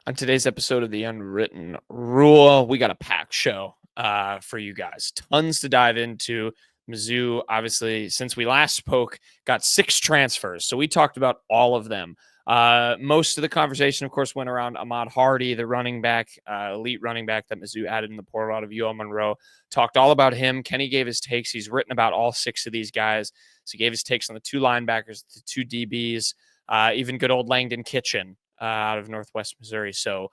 On today's episode of The Unwritten Rule, we got a packed show for you guys. Tons to dive into. Mizzou, obviously, since we last spoke, got 6 transfers. So we talked about all of them. Most of the conversation, of course, went around Ahamad Hardy, the running back, elite running back that Mizzou added in the portal out of UL Monroe. Talked all about him. Kenny gave his takes. He's written about all 6 of these guys. So he gave his takes on the 2 linebackers, the 2 DBs, even good old Langdon Kitchen out of Northwest Missouri. So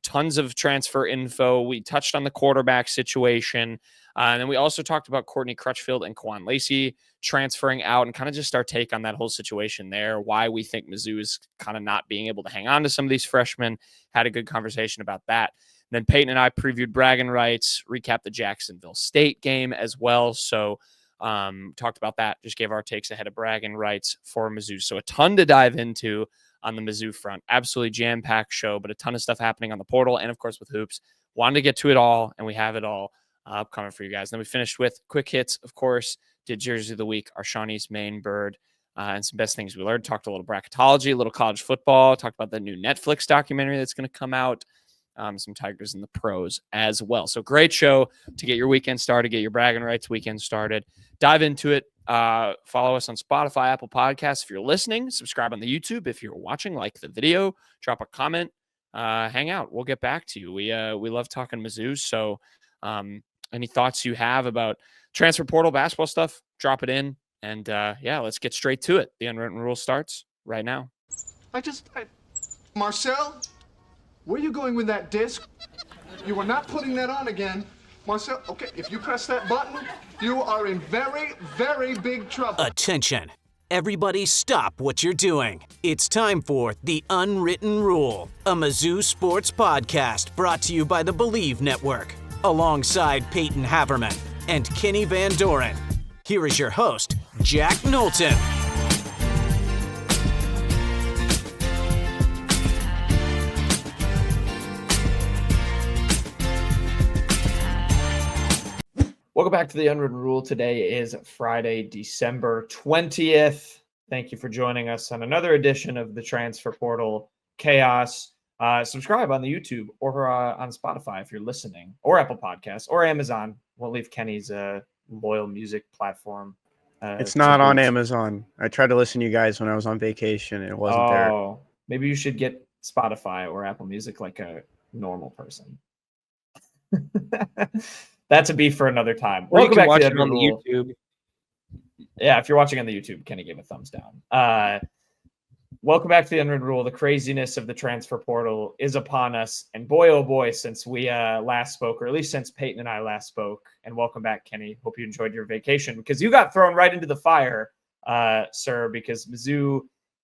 tons of transfer info. We touched on the quarterback situation. And then we also talked about Courtney, Crutchfield, and Kewan, Lacy transferring out and kind of just our take on that whole situation there, why we think Mizzou is kind of not being able to hang on to some of these freshmen. Had a good conversation about that. And then Payton and I previewed Braggin Rights, recapped the Jacksonville State game as well. So talked about that, just gave our takes ahead of Braggin Rights for Mizzou. So a ton to dive into on the Mizzou front. Absolutely jam-packed show, but a ton of stuff happening on the portal and, of course, with hoops. Wanted to get to it all, and we have it all upcoming for you guys. And then we finished with quick hits, of course, did Jersey of the Week, our Shawnee's Main Bird, and some best things we learned. Talked a little bracketology, a little college football, talked about the new Netflix documentary that's going to come out, some Tigers in the pros as well. So great show to get your weekend started, get your Braggin Rights weekend started. Dive into it. Follow us on Spotify, Apple Podcasts if you're listening. Subscribe on the YouTube if you're watching. Like the video. Drop a comment. Hang out. We'll get back to you. We love talking Mizzou. So any thoughts you have about transfer portal basketball stuff, drop it in. And let's get straight to it. The Unwritten Rule starts right now. Marcel, where are you going with that disc? You are not putting that on again. Marcel, okay, if you press that button, you are in very, very big trouble. Attention. Everybody stop what you're doing. It's time for The Unwritten Rule, a Mizzou sports podcast brought to you by the Believe Network, alongside Payton Haverman and Kenny Van Doren. Here is your host, Jack Knowlton. Welcome back to The Unwritten Rule. Today is Friday, December 20th. Thank you for joining us on another edition of the Transfer Portal Chaos. Subscribe on the YouTube or on Spotify if you're listening, or Apple Podcasts, or Amazon. We'll leave Kenny's loyal music platform. It's not on Amazon. I tried to listen to you guys when I was on vacation. It wasn't there. Oh, maybe you should get Spotify or Apple Music like a normal person. That's a beef for another time. Welcome back to on the YouTube. Yeah, if you're watching on the YouTube, Kenny gave a thumbs down. Welcome back to the Unwritten Rule. The craziness of the transfer portal is upon us. And boy, oh boy, since we last spoke, or at least since Payton and I last spoke, and welcome back, Kenny. Hope you enjoyed your vacation, because you got thrown right into the fire, sir, because Mizzou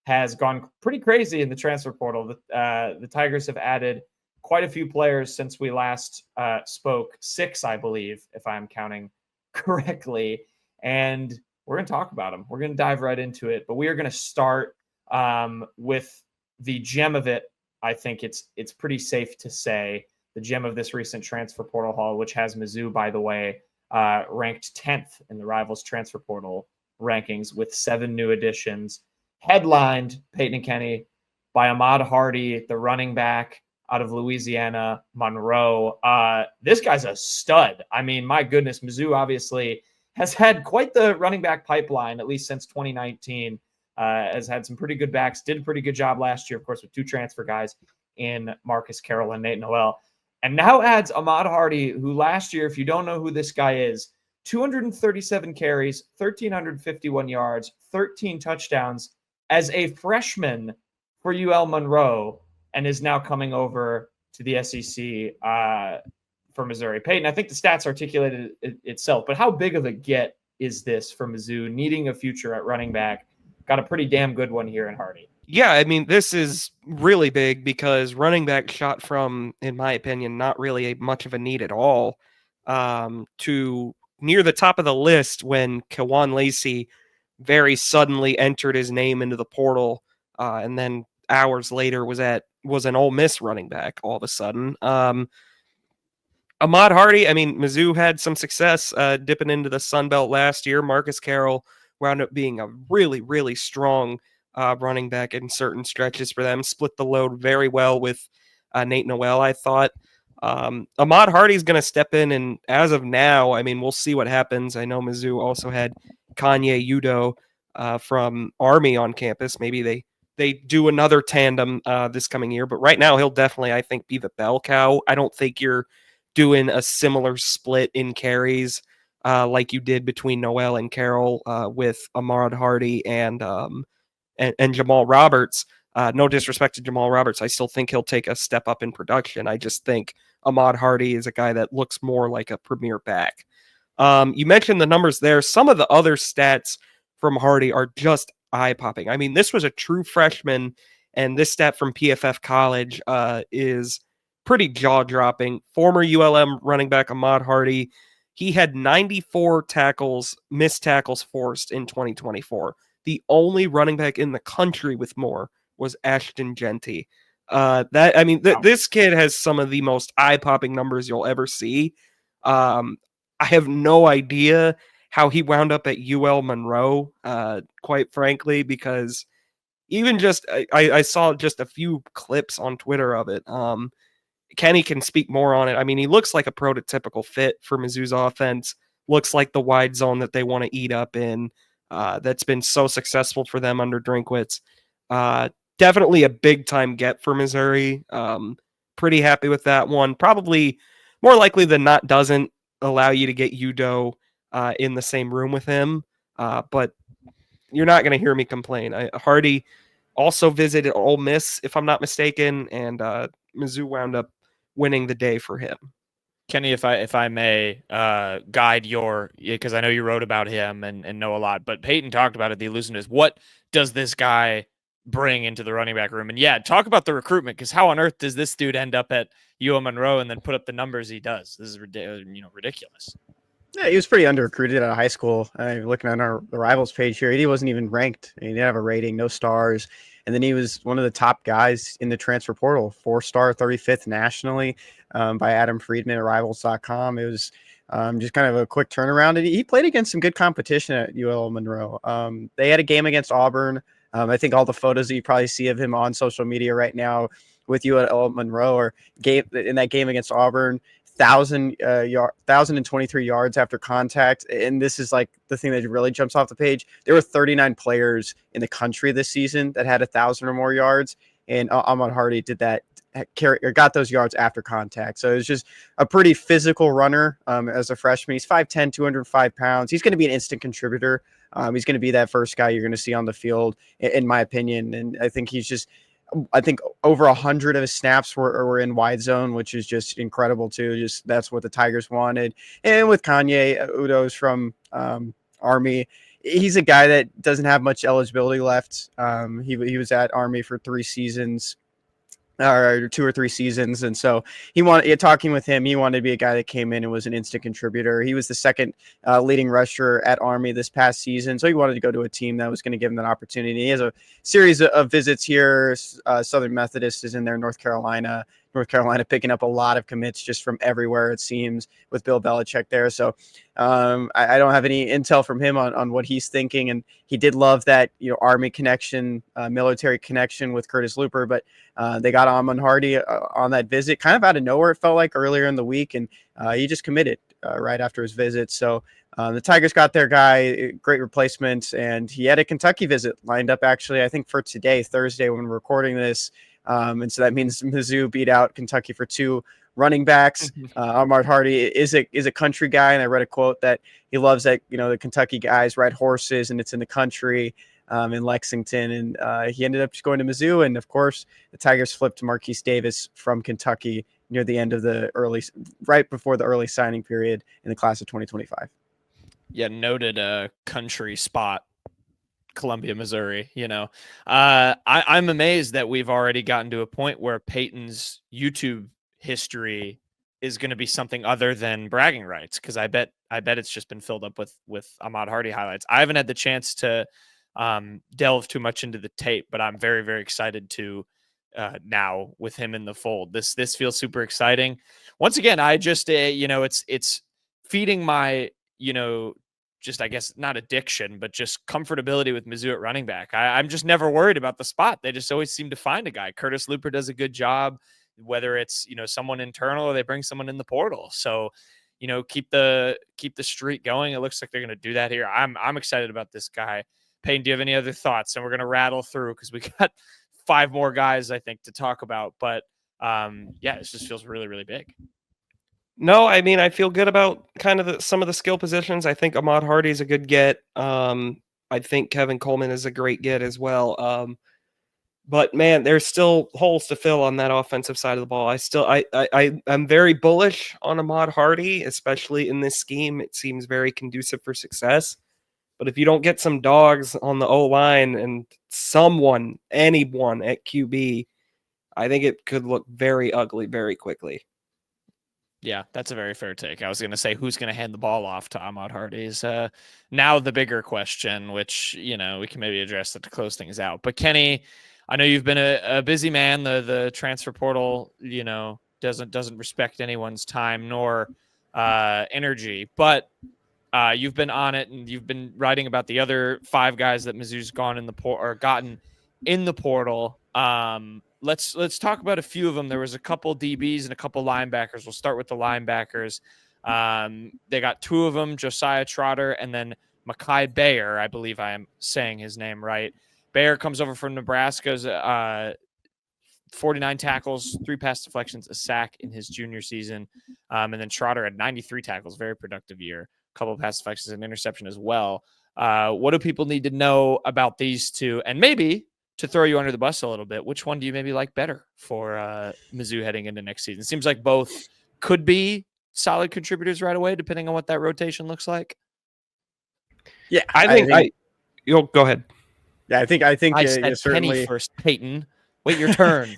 has gone pretty crazy in the transfer portal. The Tigers have added quite a few players since we last spoke. 6, I believe, if I'm counting correctly. And we're going to talk about them. We're going to dive right into it. But we are going to start with the gem of it. I think it's pretty safe to say the gem of this recent transfer portal haul, which has Mizzou, by the way, ranked 10th in the Rivals transfer portal rankings with 7 new additions. Headlined, Payton and Kenny, by Ahamad Hardy, the running back out of Louisiana, Monroe. This guy's a stud. I mean, my goodness, Mizzou obviously has had quite the running back pipeline, at least since 2019. Has had some pretty good backs, did a pretty good job last year, of course, with 2 transfer guys in Marcus Carroll and Nate Noel. And now adds Ahamad Hardy, who last year, if you don't know who this guy is, 237 carries, 1,351 yards, 13 touchdowns as a freshman for UL Monroe, and is now coming over to the SEC for Missouri. Payton, I think the stats articulated itself, but how big of a get is this for Mizzou, needing a future at running back? Got a pretty damn good one here in Hardy. Yeah, I mean, this is really big because running back shot from, in my opinion, not really much of a need at all, to near the top of the list when Kewan Lacy very suddenly entered his name into the portal, and then hours later was an Ole Miss running back all of a sudden. Ahamad Hardy, I mean, Mizzou had some success dipping into the Sun Belt last year. Marcus Carroll wound up being a really, really strong running back in certain stretches for them. Split the load very well with Nate Noel, I thought. Ahmad Hardy is going to step in, and as of now, I mean, we'll see what happens. I know Mizzou also had Kanye Udo from Army on campus. Maybe they do another tandem this coming year, but right now he'll definitely, I think, be the bell cow. I don't think you're doing a similar split in carries like you did between Noel and Carroll with Ahamad Hardy and Jamal Roberts. No disrespect to Jamal Roberts, I still think he'll take a step up in production. I just think Ahamad Hardy is a guy that looks more like a premier back. You mentioned the numbers there. Some of the other stats from Hardy are just eye-popping. I mean, this was a true freshman, and this stat from PFF College is pretty jaw-dropping. Former ULM running back Ahamad Hardy, he had 94 missed tackles forced in 2024. The only running back in the country with more was Ashton Genty. This kid has some of the most eye-popping numbers you'll ever see. I have no idea how he wound up at UL Monroe, quite frankly, because even just I saw just a few clips on Twitter of it. Kenny can speak more on it. I mean, he looks like a prototypical fit for Mizzou's offense. Looks like the wide zone that they want to eat up in. That's been so successful for them under Drinkwitz. Definitely a big-time get for Missouri. Pretty happy with that one. Probably more likely than not doesn't allow you to get Udo in the same room with him. But you're not going to hear me complain. Hardy also visited Ole Miss, if I'm not mistaken, and Mizzou wound up winning the day for him. Kenny, if I may guide because I know you wrote about him and know a lot, but Payton talked about it, the elusiveness. What does this guy bring into the running back room? And yeah, talk about the recruitment, because how on earth does this dude end up at UL Monroe and then put up the numbers he does? This is ridiculous. Yeah, he was pretty under-recruited out of high school. Looking on the Rivals page here, he wasn't even ranked. He didn't have a rating, no stars. And then he was one of the top guys in the transfer portal, 4-star, 35th nationally by Adam Friedman at Rivals.com. It was just kind of a quick turnaround. And he played against some good competition at UL Monroe. They had a game against Auburn. I think all the photos that you probably see of him on social media right now with UL Monroe or in that game against Auburn, 1,023 yards after contact. And this is like the thing that really jumps off the page. There were 39 players in the country this season that had 1,000 or more yards. And Ahmad Hardy did that, got those yards after contact. So it was just a pretty physical runner as a freshman. He's 5'10", 205 pounds. He's going to be an instant contributor. He's going to be that first guy you're going to see on the field, in my opinion. And I think over 100 of his snaps were in wide zone, which is just incredible too. Just that's what the Tigers wanted. And with Kanye Udo's from Army, he's a guy that doesn't have much eligibility left. He was at Army for 3 seasons. Or 2 or 3 seasons. And so talking with him, he wanted to be a guy that came in and was an instant contributor. He was the second leading rusher at Army this past season. So he wanted to go to a team that was going to give him that opportunity. He has a series of visits here. Southern Methodist is in there, North Carolina picking up a lot of commits just from everywhere, it seems, with Bill Belichick there. So I don't have any intel from him on what he's thinking. And he did love that, Army connection, military connection with Curtis Looper, but they got Ahmad Hardy on that visit kind of out of nowhere, it felt like, earlier in the week. And he just committed right after his visit. So the Tigers got their guy, great replacement. And he had a Kentucky visit lined up, actually, I think for today, Thursday, when we're recording this. And so that means Mizzou beat out Kentucky for 2 running backs. Ahmad Hardy is a country guy, and I read a quote that he loves that the Kentucky guys ride horses, and it's in the country in Lexington. And he ended up just going to Mizzou, and of course the Tigers flipped Marquise Davis from Kentucky near the end of right before the early signing period in the class of 2025. Yeah, noted country spot. Columbia, Missouri, I'm amazed that we've already gotten to a point where Payton's YouTube history is going to be something other than bragging rights, because I bet it's just been filled up with Ahmad Hardy highlights. I haven't had the chance to delve too much into the tape, but I'm very, very excited to now with him in the fold. This feels super exciting. Once again, I just it's feeding my just, I guess, not addiction, but just comfortability with Mizzou at running back. I'm just never worried about the spot. They just always seem to find a guy. Curtis Looper does a good job. whether it's, someone internal or they bring someone in the portal. So, keep the streak going. It looks like they're going to do that here. I'm excited about this guy. Payton, do you have any other thoughts? And we're going to rattle through because we got 5 more guys, I think, to talk about. But it just feels really, really big. No, I mean, I feel good about kind of some of the skill positions. I think Ahmad Hardy is a good get. I think Kevin Coleman is a great get as well. But man, there's still holes to fill on that offensive side of the ball. I'm very bullish on Ahmad Hardy, especially in this scheme. It seems very conducive for success. But if you don't get some dogs on the O-line and anyone at QB, I think it could look very ugly very quickly. Yeah, that's a very fair take. I was going to say, who's going to hand the ball off to Ahmad Hardy is now the bigger question, which, we can maybe address that to close things out. But Kenny, I know you've been a busy man. The transfer portal, doesn't respect anyone's time nor energy, but you've been on it and you've been writing about the other 5 guys that Mizzou's gotten in the portal. Let's talk about a few of them. There was a couple DBs and a couple linebackers. We'll start with the linebackers. They got 2 of them, Josiah Trotter and then Mikai Gbayor. I believe I am saying his name right. Gbayor comes over from Nebraska's 49 tackles, 3 pass deflections, a sack in his junior season. And then Trotter had 93 tackles, very productive year. A couple of pass deflections and interception as well. What do people need to know about these 2? And maybe to throw you under the bus a little bit, which one do you maybe like better for Mizzou heading into next season? It seems like both could be solid contributors right away, depending on what that rotation looks like. Yeah, I think you'll go ahead. Yeah, I think I said certainly Penny first, Payton. Wait your turn.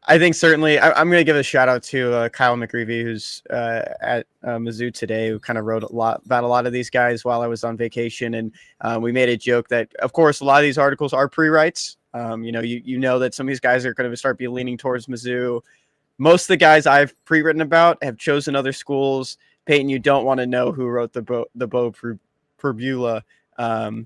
I think certainly I'm going to give a shout out to Kyle McGreevy, who's at Mizzou today, who kind of wrote about a lot of these guys while I was on vacation. And we made a joke that, of course, a lot of these articles are pre-writes. You know that some of these guys are going to start leaning towards Mizzou. Most of the guys I've pre-written about have chosen other schools. Payton, you don't want to know who wrote the Bo Perbula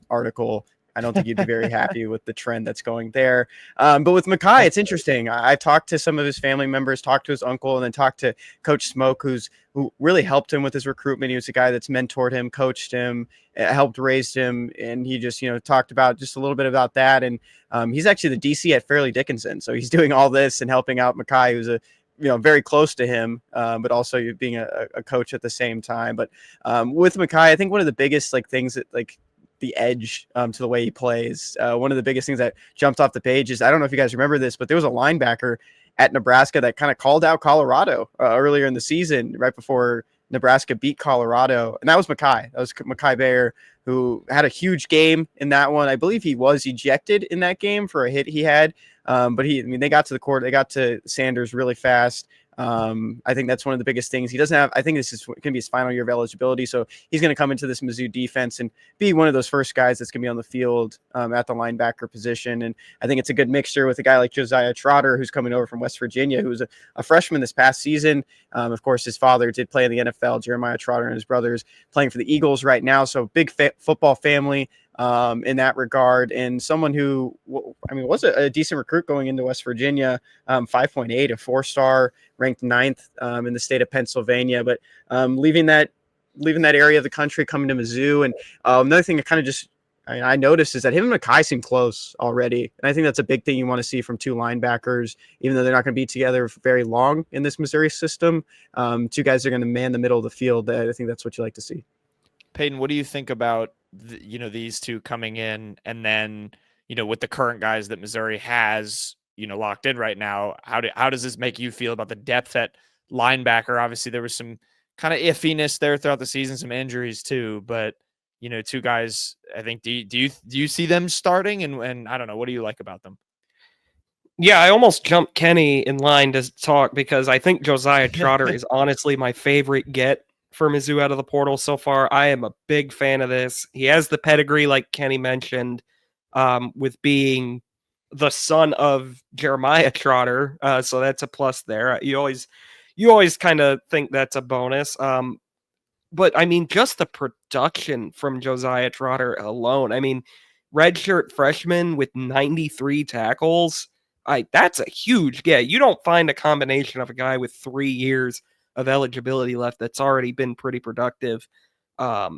article. I don't think you'd be very happy with the trend that's going there. But with Mikai, it's interesting. I talked to some of his family members, talked to his uncle, and then talked to Coach Smoke, who really helped him with his recruitment. He was a guy that's mentored him, coached him, helped raise him. And he just, talked about just a little bit about that. And he's actually the DC at Fairleigh Dickinson. So he's doing all this and helping out Mikai, who's very close to him, but also being a coach at the same time. But with Mikai, I think one of the biggest things that the edge to the way he plays. One of the biggest things that jumped off the page is, I don't know if you guys remember this, but there was a linebacker at Nebraska that kind of called out Colorado earlier in the season, right before Nebraska beat Colorado. And that was Mikai. That was Mikai Gbayor, who had a huge game in that one. I believe he was ejected in that game for a hit he had. But they got to the court. They got to Sanders really fast. I think that's one of the biggest things. He doesn't have, I think this is going to be his final year of eligibility. So he's going to come into this Mizzou defense and be one of those first guys that's going to be on the field at the linebacker position. And I think it's a good mixture with a guy like Josiah Trotter, who's coming over from West Virginia, who's a freshman this past season. Of course, his father did play in the NFL, Jeremiah Trotter, and his brother's playing for the Eagles right now. So big football family in that regard, and someone who, was a decent recruit going into West Virginia, 5.8, a 4-star, ranked 9th in the state of Pennsylvania, but leaving that area of the country, coming to Mizzou. And another thing that I noticed is that him and Mikai seem close already, and I think that's a big thing you want to see from 2 linebackers, even though they're not going to be together for very long in this Missouri system. 2 guys are going to man the middle of the field. I think that's what you like to see. Payton, what do you think about these 2 coming in, and then with the current guys that Missouri has locked in right now? How does this make you feel about the depth at linebacker? Obviously, there was some kind of iffiness there throughout the season, some injuries too, but 2 guys. I think do you see them starting? And I don't know, what do you like about them? Yeah, I almost jumped Kenny in line to talk because I think Josiah Trotter is honestly my favorite get for Mizzou out of the portal so far. I am a big fan of this. He has the pedigree, like Kenny mentioned, with being the son of Jeremiah Trotter. So that's a plus there. You always kind of think that's a bonus. But just the production from Josiah Trotter alone. Redshirt freshman with 93 tackles. That's a huge get. You don't find a combination of a guy with 3 years of eligibility left that's already been pretty productive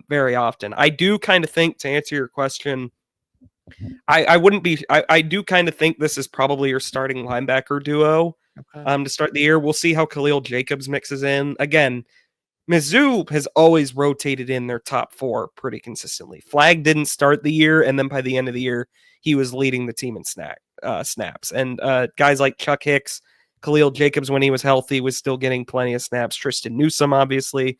very often. I do kind of think, to answer your question, I wouldn't be. I do kind of think this is probably your starting linebacker duo to start the year. We'll see how Khalil Jacobs mixes in. Again, Mizzou has always rotated in their top 4 pretty consistently. Flag didn't start the year, and then by the end of the year, he was leading the team in snaps. And guys like Chuck Hicks, Khalil Jacobs, when he was healthy, was still getting plenty of snaps. Tristan Newsome, obviously.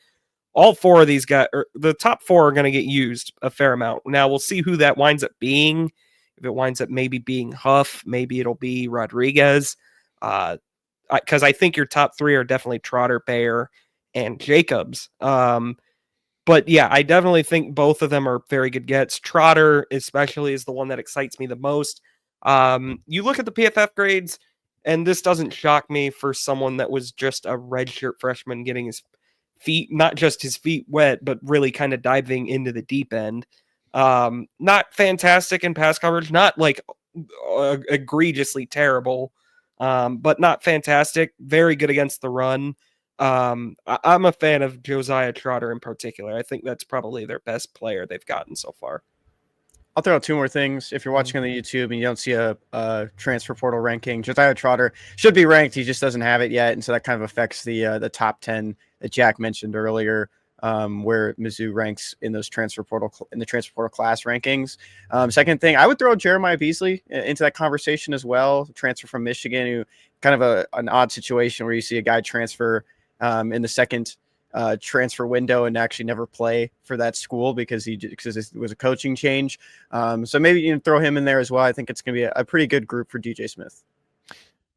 All 4 of these guys, the top 4 are going to get used a fair amount. Now, we'll see who that winds up being. If it winds up maybe being Huff, maybe it'll be Rodriguez. Because I think your top 3 are definitely Trotter, Gbayor, and Jacobs. But yeah, I definitely think both of them are very good gets. Trotter especially is the one that excites me the most. You look at the PFF grades, and this doesn't shock me for someone that was just a redshirt freshman getting his feet, not just his feet wet, but really kind of diving into the deep end. Not fantastic in pass coverage, not like egregiously terrible, but not fantastic. Very good against the run. I'm a fan of Josiah Trotter in particular. I think that's probably their best player they've gotten so far. I'll throw out 2 more things. If you're watching on the YouTube and you don't see a transfer portal ranking, Josiah Trotter should be ranked. He just doesn't have it yet, and so that kind of affects the top 10 that Jack mentioned earlier, where Mizzou ranks in those transfer portal class rankings. Second thing, I would throw Jeremiah Beasley into that conversation as well. Transfer from Michigan, who kind of an odd situation where you see a guy transfer in the second transfer window and actually never play for that school because it was a coaching change. So maybe you can throw him in there as well. I think it's going to be a pretty good group for DJ Smith.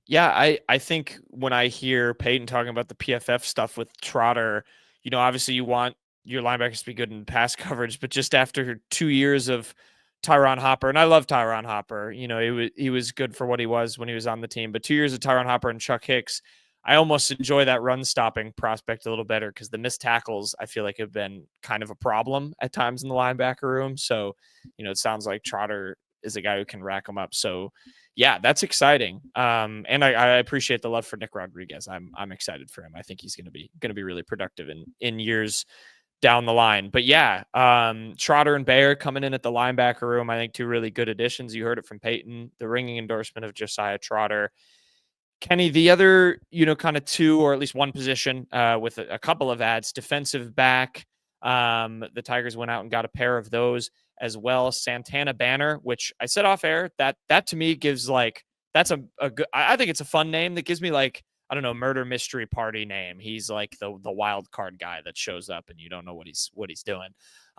Yeah, I think when I hear Payton talking about the PFF stuff with Trotter, obviously you want your linebackers to be good in pass coverage, but just after 2 years of Tyron Hopper, and I love Tyron Hopper, he was good for what he was when he was on the team, but 2 years of Tyron Hopper and Chuck Hicks, I almost enjoy that run stopping prospect a little better because the missed tackles I feel like have been kind of a problem at times in the linebacker room. So, it sounds like Trotter is a guy who can rack them up. So, yeah, that's exciting. And I appreciate the love for Nick Rodriguez. I'm excited for him. I think he's going to be really productive in years down the line. But yeah, Trotter and Gbayor coming in at the linebacker room. I think 2 really good additions. You heard it from Payton, the ringing endorsement of Josiah Trotter. Kenny, the other, kind of 2 or at least 1 position with a couple of ads, defensive back. The Tigers went out and got a pair of those as well. Santana Banner, which I said off air, that to me gives that's a good, I think it's a fun name that gives me I don't know, murder mystery party name. He's like the wild card guy that shows up and you don't know what he's doing.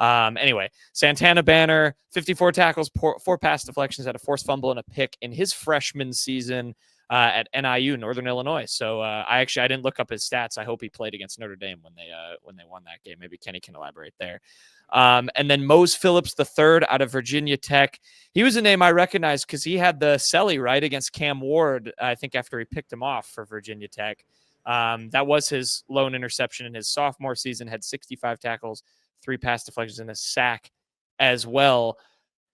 Anyway, Santana Banner, 54 tackles, 4 pass deflections, had a forced fumble and a pick in his freshman season at NIU, Northern Illinois. So I didn't look up his stats. I hope he played against Notre Dame when they won that game. Maybe Kenny can elaborate there. And then Mose Phillips III out of Virginia Tech. He was a name I recognized because he had the celly right against Cam Ward, I think after he picked him off for Virginia Tech. That was his lone interception in his sophomore season, had 65 tackles, 3 pass deflections, and a sack as well.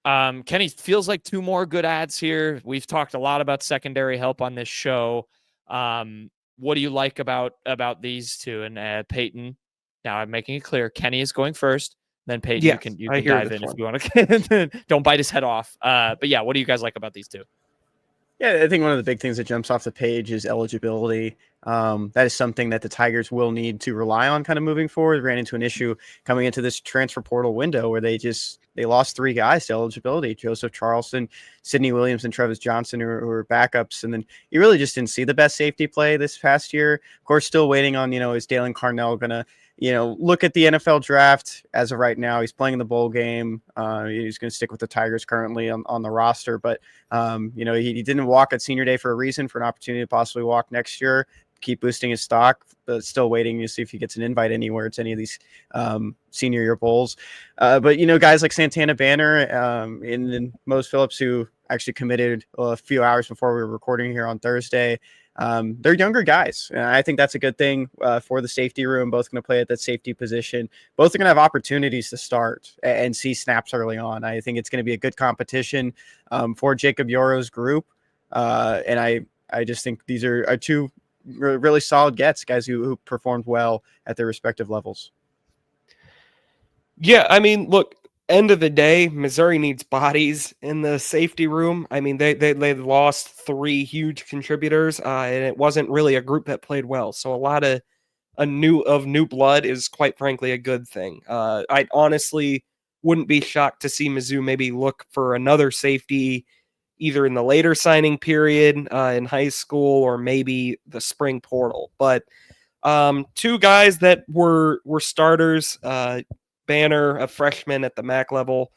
Kenny, feels like 2 more good ads here. We've talked a lot about secondary help on this show. What do you like about these 2? And Payton, now I'm making it clear, Kenny is going first. Then Payton, Yes, you can dive in if you want to. Don't bite his head off. But yeah, what do you guys like about these 2? Yeah, I think one of the big things that jumps off the page is eligibility. That is something that the Tigers will need to rely on kind of moving forward. They ran into an issue coming into this transfer portal window where they lost 3 guys to eligibility: Joseph Charleston, Sidney Williams, and Travis Johnson, who were backups. And then you really just didn't see the best safety play this past year. Of course, still waiting on, is Dalen Carnell going to, look at the NFL draft. As of right now, he's playing in the bowl game. He's going to stick with the Tigers currently on the roster. But, he didn't walk at senior day for a reason, for an opportunity to possibly walk next year, keep boosting his stock, but still waiting to see if he gets an invite anywhere to any of these senior year bowls. But, guys like Santana Banner and Mose Phillips, who actually committed a few hours before we were recording here on Thursday, they're younger guys. And I think that's a good thing for the safety room. Both going to play at that safety position. Both are going to have opportunities to start and see snaps early on. I think it's going to be a good competition for Jacob Yoro's group. And I just think these are two really solid gets, guys who performed well at their respective levels. Yeah, I mean, look, end of the day, Missouri needs bodies in the safety room. I mean, they lost 3 huge contributors, and it wasn't really a group that played well. So a lot of new blood is quite frankly a good thing. I honestly wouldn't be shocked to see Mizzou maybe look for another safety either in the later signing period in high school or maybe the spring portal. But 2 guys that were starters, Banner, a freshman at the MAC level,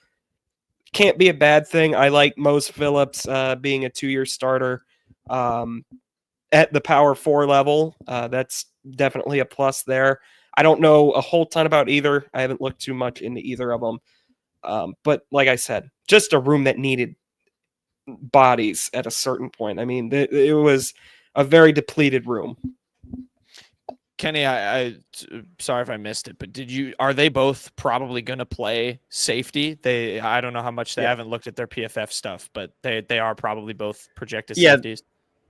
can't be a bad thing. I like Mose Phillips being a 2-year starter at the Power 4 level. That's definitely a plus there. I don't know a whole ton about either. I haven't looked too much into either of them. But like I said, just a room that needed bodies at a certain point. I mean, it was a very depleted room. Kenny, I sorry if I missed it, but are they both probably going to play safety? I don't know how much they haven't looked at their PFF stuff, but they are probably both projected safeties.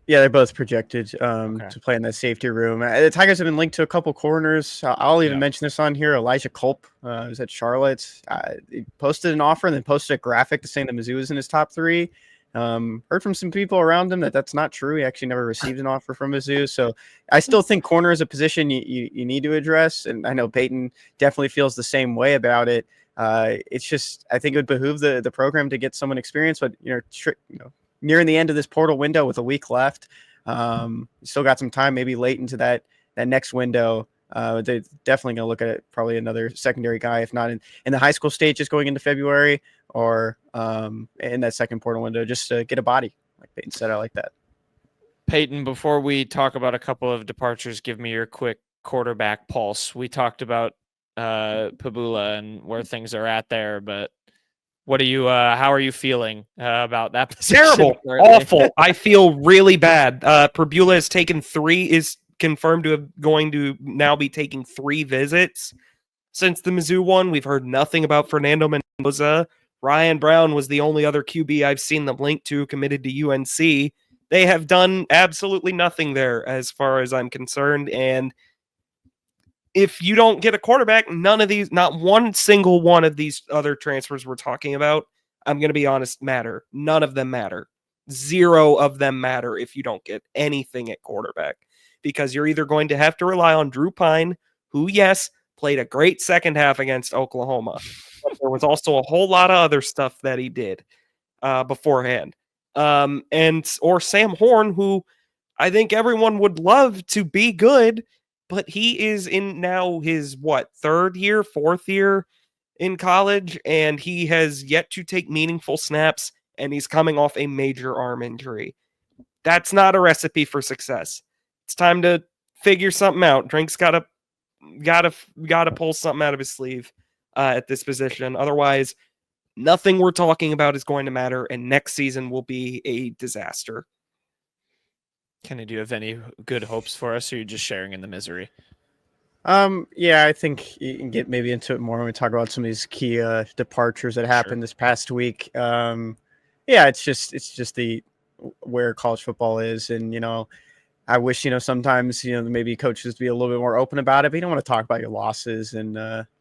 Yeah, they're both projected to play in that safety room. The Tigers have been linked to a couple corners. I'll even mention this on here. Elijah Culp who's at Charlotte. He posted an offer and then posted a graphic saying that Mizzou is in his top 3. Heard from some people around him that's not true. He actually never received an offer from Mizzou. So I still think corner is a position you need to address. And I know Payton definitely feels the same way about it. It's just, I think it would behoove the program to get someone experienced, but nearing the end of this portal window with a week left, still got some time, maybe late into that next window. They're definitely going to look at probably another secondary guy, if not in the high school stages going into February or in that second portal window, just to get a body. Like Payton said, I like that. Payton, before we talk about a couple of departures, give me your quick quarterback pulse. We talked about Pabula and where things are at there, but what are you? How are you feeling about that position? Terrible, awful. I feel really bad. Pabula has taken 3, is confirmed to have going to now be taking 3 visits since the Mizzou one. We've heard nothing about Fernando Mendoza. Ryan Brown was the only other QB I've seen them linked to committed to UNC. They have done absolutely nothing there as far as I'm concerned. And if you don't get a quarterback, not one single one of these other transfers we're talking about, I'm going to be honest, matter. None of them matter. 0 of them matter if you don't get anything at quarterback, because you're either going to have to rely on Drew Pine, who, yes, played a great second half against Oklahoma. But there was also a whole lot of other stuff that he did beforehand. Or Sam Horn, who I think everyone would love to be good, but he is in now his, 4th year in college, and he has yet to take meaningful snaps, and he's coming off a major arm injury. That's not a recipe for success. It's time to figure something out. Drink's gotta pull something out of his sleeve at this position. Otherwise, nothing we're talking about is going to matter, and next season will be a disaster. Kenny, do you have any good hopes for us, or are you just sharing in the misery? Yeah, I think you can get maybe into it more when we talk about some of these key departures that happened this past week. Yeah, it's just where college football is, and I wish sometimes maybe coaches be a little bit more open about it, but you don't want to talk about your losses, and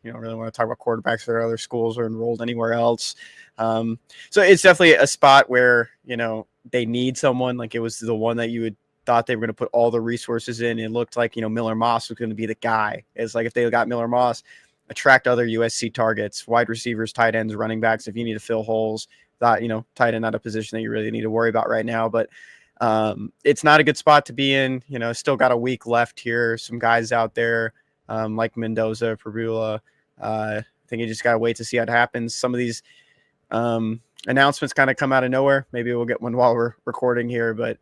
you don't really want to talk about quarterbacks that other schools or enrolled anywhere else. So it's definitely a spot where they need someone. Like, it was the one that you would thought they were going to put all the resources in. It looked like Miller Moss was going to be the guy. It's like, if they got Miller Moss, attract other USC targets, wide receivers, tight ends, running backs. If you need to fill holes, that tight end not a position that you really need to worry about right now, but. It's not a good spot to be in. Still got a week left here. Some guys out there like Mendoza, Pabula. I think you just got to wait to see how it happens. Some of these announcements kind of come out of nowhere. Maybe we'll get one while we're recording here, but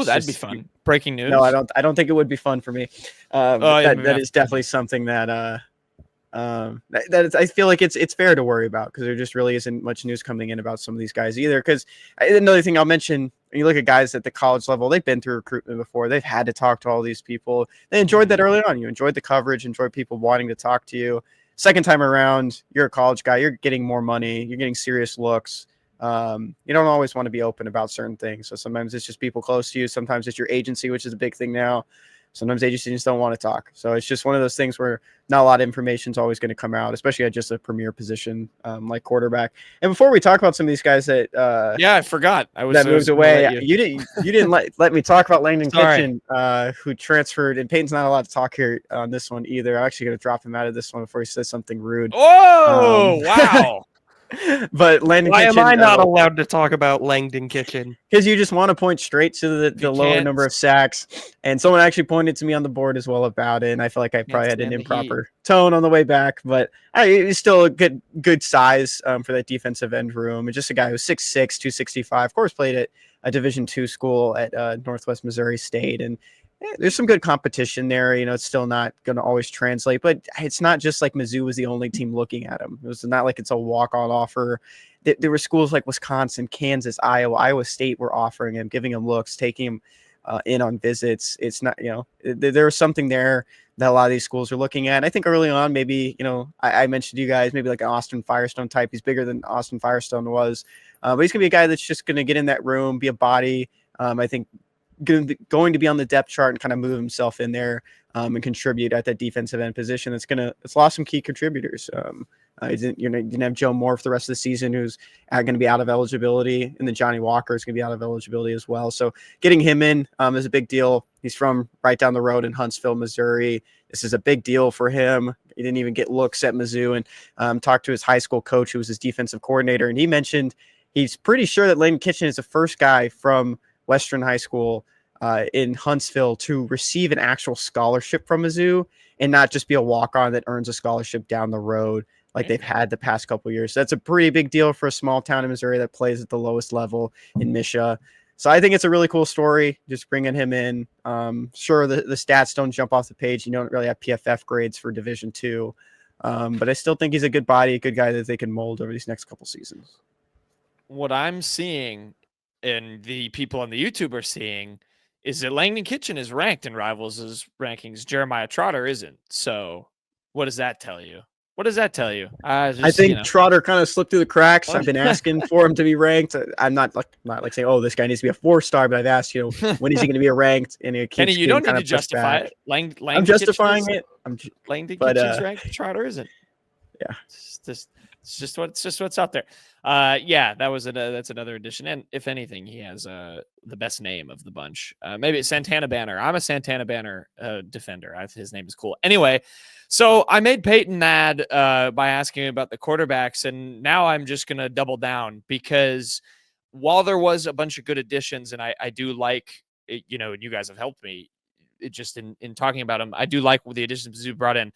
that'd be fun. Breaking news. No, I don't think it would be fun for me. That is definitely something that I feel like it's fair to worry about, because there just really isn't much news coming in about some of these guys either. Because another thing I'll mention, when you look at guys at the college level, they've been through recruitment before. They've had to talk to all these people. They enjoyed that early on. You enjoyed the coverage, enjoyed people wanting to talk to you. Second time around, you're a college guy. You're getting more money. You're getting serious looks. You don't always want to be open about certain things. So sometimes it's just people close to you. Sometimes it's your agency, which is a big thing now. Sometimes agencies just don't want to talk. So it's just one of those things where not a lot of information is always going to come out, especially at just a premier position like quarterback. And before we talk about some of these guys that I forgot. I was that moved away. You didn't let me talk about Langdon Sorry. Kitchen, who transferred. And Payton's not allowed to talk here on this one either. I'm actually going to drop him out of this one before he says something rude. Oh, wow. But Langdon Why Kitchen, am I not allowed to talk about Langdon Kitchen? because you just want to point straight to the lower can't- number of sacks. And someone actually pointed to me on the board as well about it. And I feel like I probably had an stand the improper tone on the way back, but it's still a good size for that defensive end room. And just a guy who's 6'6", 265, of course, played at a Division II school at Northwest Missouri State. And there's some good competition there. You know, it's still not going to always translate, but it's not just like Mizzou was the only team looking at him. It was not like it's a walk-on offer. There were schools like Wisconsin, Kansas, Iowa State were offering him, giving him looks, taking him in on visits. It's not, there was something there that a lot of these schools are looking at. I think early on, maybe, I mentioned to you guys, maybe like an Austin Firestone type. He's bigger than Austin Firestone was, but he's going to be a guy that's just going to get in that room, be a body. I think going to be on the depth chart and kind of move himself in there and contribute at that defensive end position. It's lost some key contributors. Didn't have Joe Moore for the rest of the season, who's going to be out of eligibility, and then Johnny Walker is going to be out of eligibility as well. So getting him in is a big deal. He's from right down the road in Huntsville, Missouri. This is a big deal for him. He didn't even get looks at Mizzou, and talked to his high school coach, who was his defensive coordinator, and he mentioned he's pretty sure that Langdon Kitchen is the first guy from Western High School in Huntsville to receive an actual scholarship from Mizzou and not just be a walk-on that earns a scholarship down the road like they've had the past couple of years. So that's a pretty big deal for a small town in Missouri that plays at the lowest level in Misha. So I think it's a really cool story, just bringing him in. Sure, the stats don't jump off the page. You don't really have PFF grades for Division II. But I still think he's a good body, a good guy that they can mold over these next couple seasons. What I'm seeing and the people on the YouTube are seeing is that Langdon Kitchen is ranked in Rivals' rankings. Jeremiah Trotter isn't. So what does that tell you? I think Trotter kind of slipped through the cracks. I've been asking for him to be ranked. I'm not like saying, oh, this guy needs to be a 4-star, but I've asked, when is he going to be ranked? And it Kenny, you don't need to justify it. I'm justifying it. Langdon Kitchen's ranked. Trotter isn't. Yeah. It's just what's out there. That's another addition. And if anything, he has the best name of the bunch. Maybe it's Santana Banner. I'm a Santana Banner defender. His name is cool. Anyway, so I made Payton mad by asking about the quarterbacks, and now I'm just gonna double down, because while there was a bunch of good additions, and I do like it, and you guys have helped me just in talking about them, I do like the additions Mizzou brought in.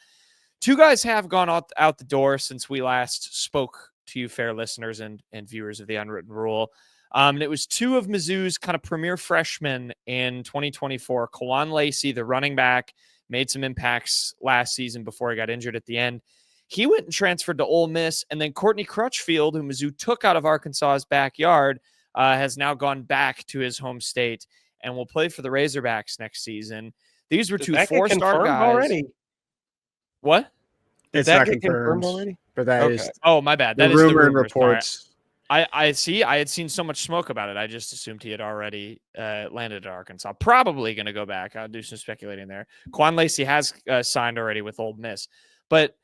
Two guys have gone out the door since we last spoke to you, fair listeners and viewers of the Unwritten Rule. And it was two of Mizzou's kind of premier freshmen in 2024. Kewan Lacy, the running back, made some impacts last season before he got injured at the end. He went and transferred to Ole Miss. And then Courtney Crutchfield, who Mizzou took out of Arkansas's backyard, has now gone back to his home state and will play for the Razorbacks next season. These were two 4-star guys. Already? What? It's not confirmed already, but that is. Oh, my bad. That is rumor and reports. I see. I had seen so much smoke about it. I just assumed he had already landed at Arkansas. Probably going to go back. I'll do some speculating there. Kewan Lacy has signed already with Ole Miss. But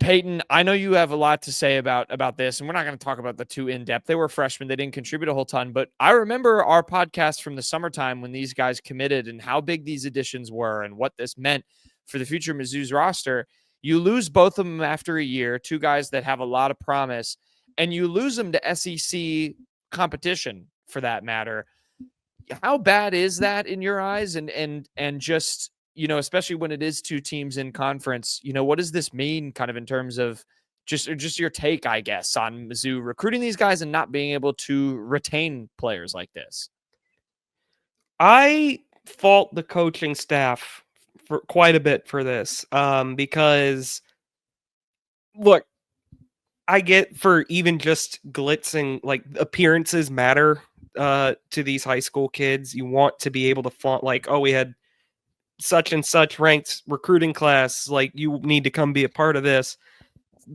Payton, I know you have a lot to say about this, and we're not going to talk about the two in depth. They were freshmen. They didn't contribute a whole ton. But I remember our podcast from the summertime when these guys committed and how big these additions were and what this meant for the future Mizzou's roster. You lose both of them after a year, two guys that have a lot of promise, and you lose them to SEC competition for that matter. How bad is that in your eyes? And just, especially when it is two teams in conference, what does this mean kind of in terms of just your take, I guess, on Mizzou recruiting these guys and not being able to retain players like this? I fault the coaching staff for quite a bit for this, because look, I get for even just glitzing, like appearances matter to these high school kids. You want to be able to flaunt, like, oh, we had such and such ranked recruiting class, like you need to come be a part of this.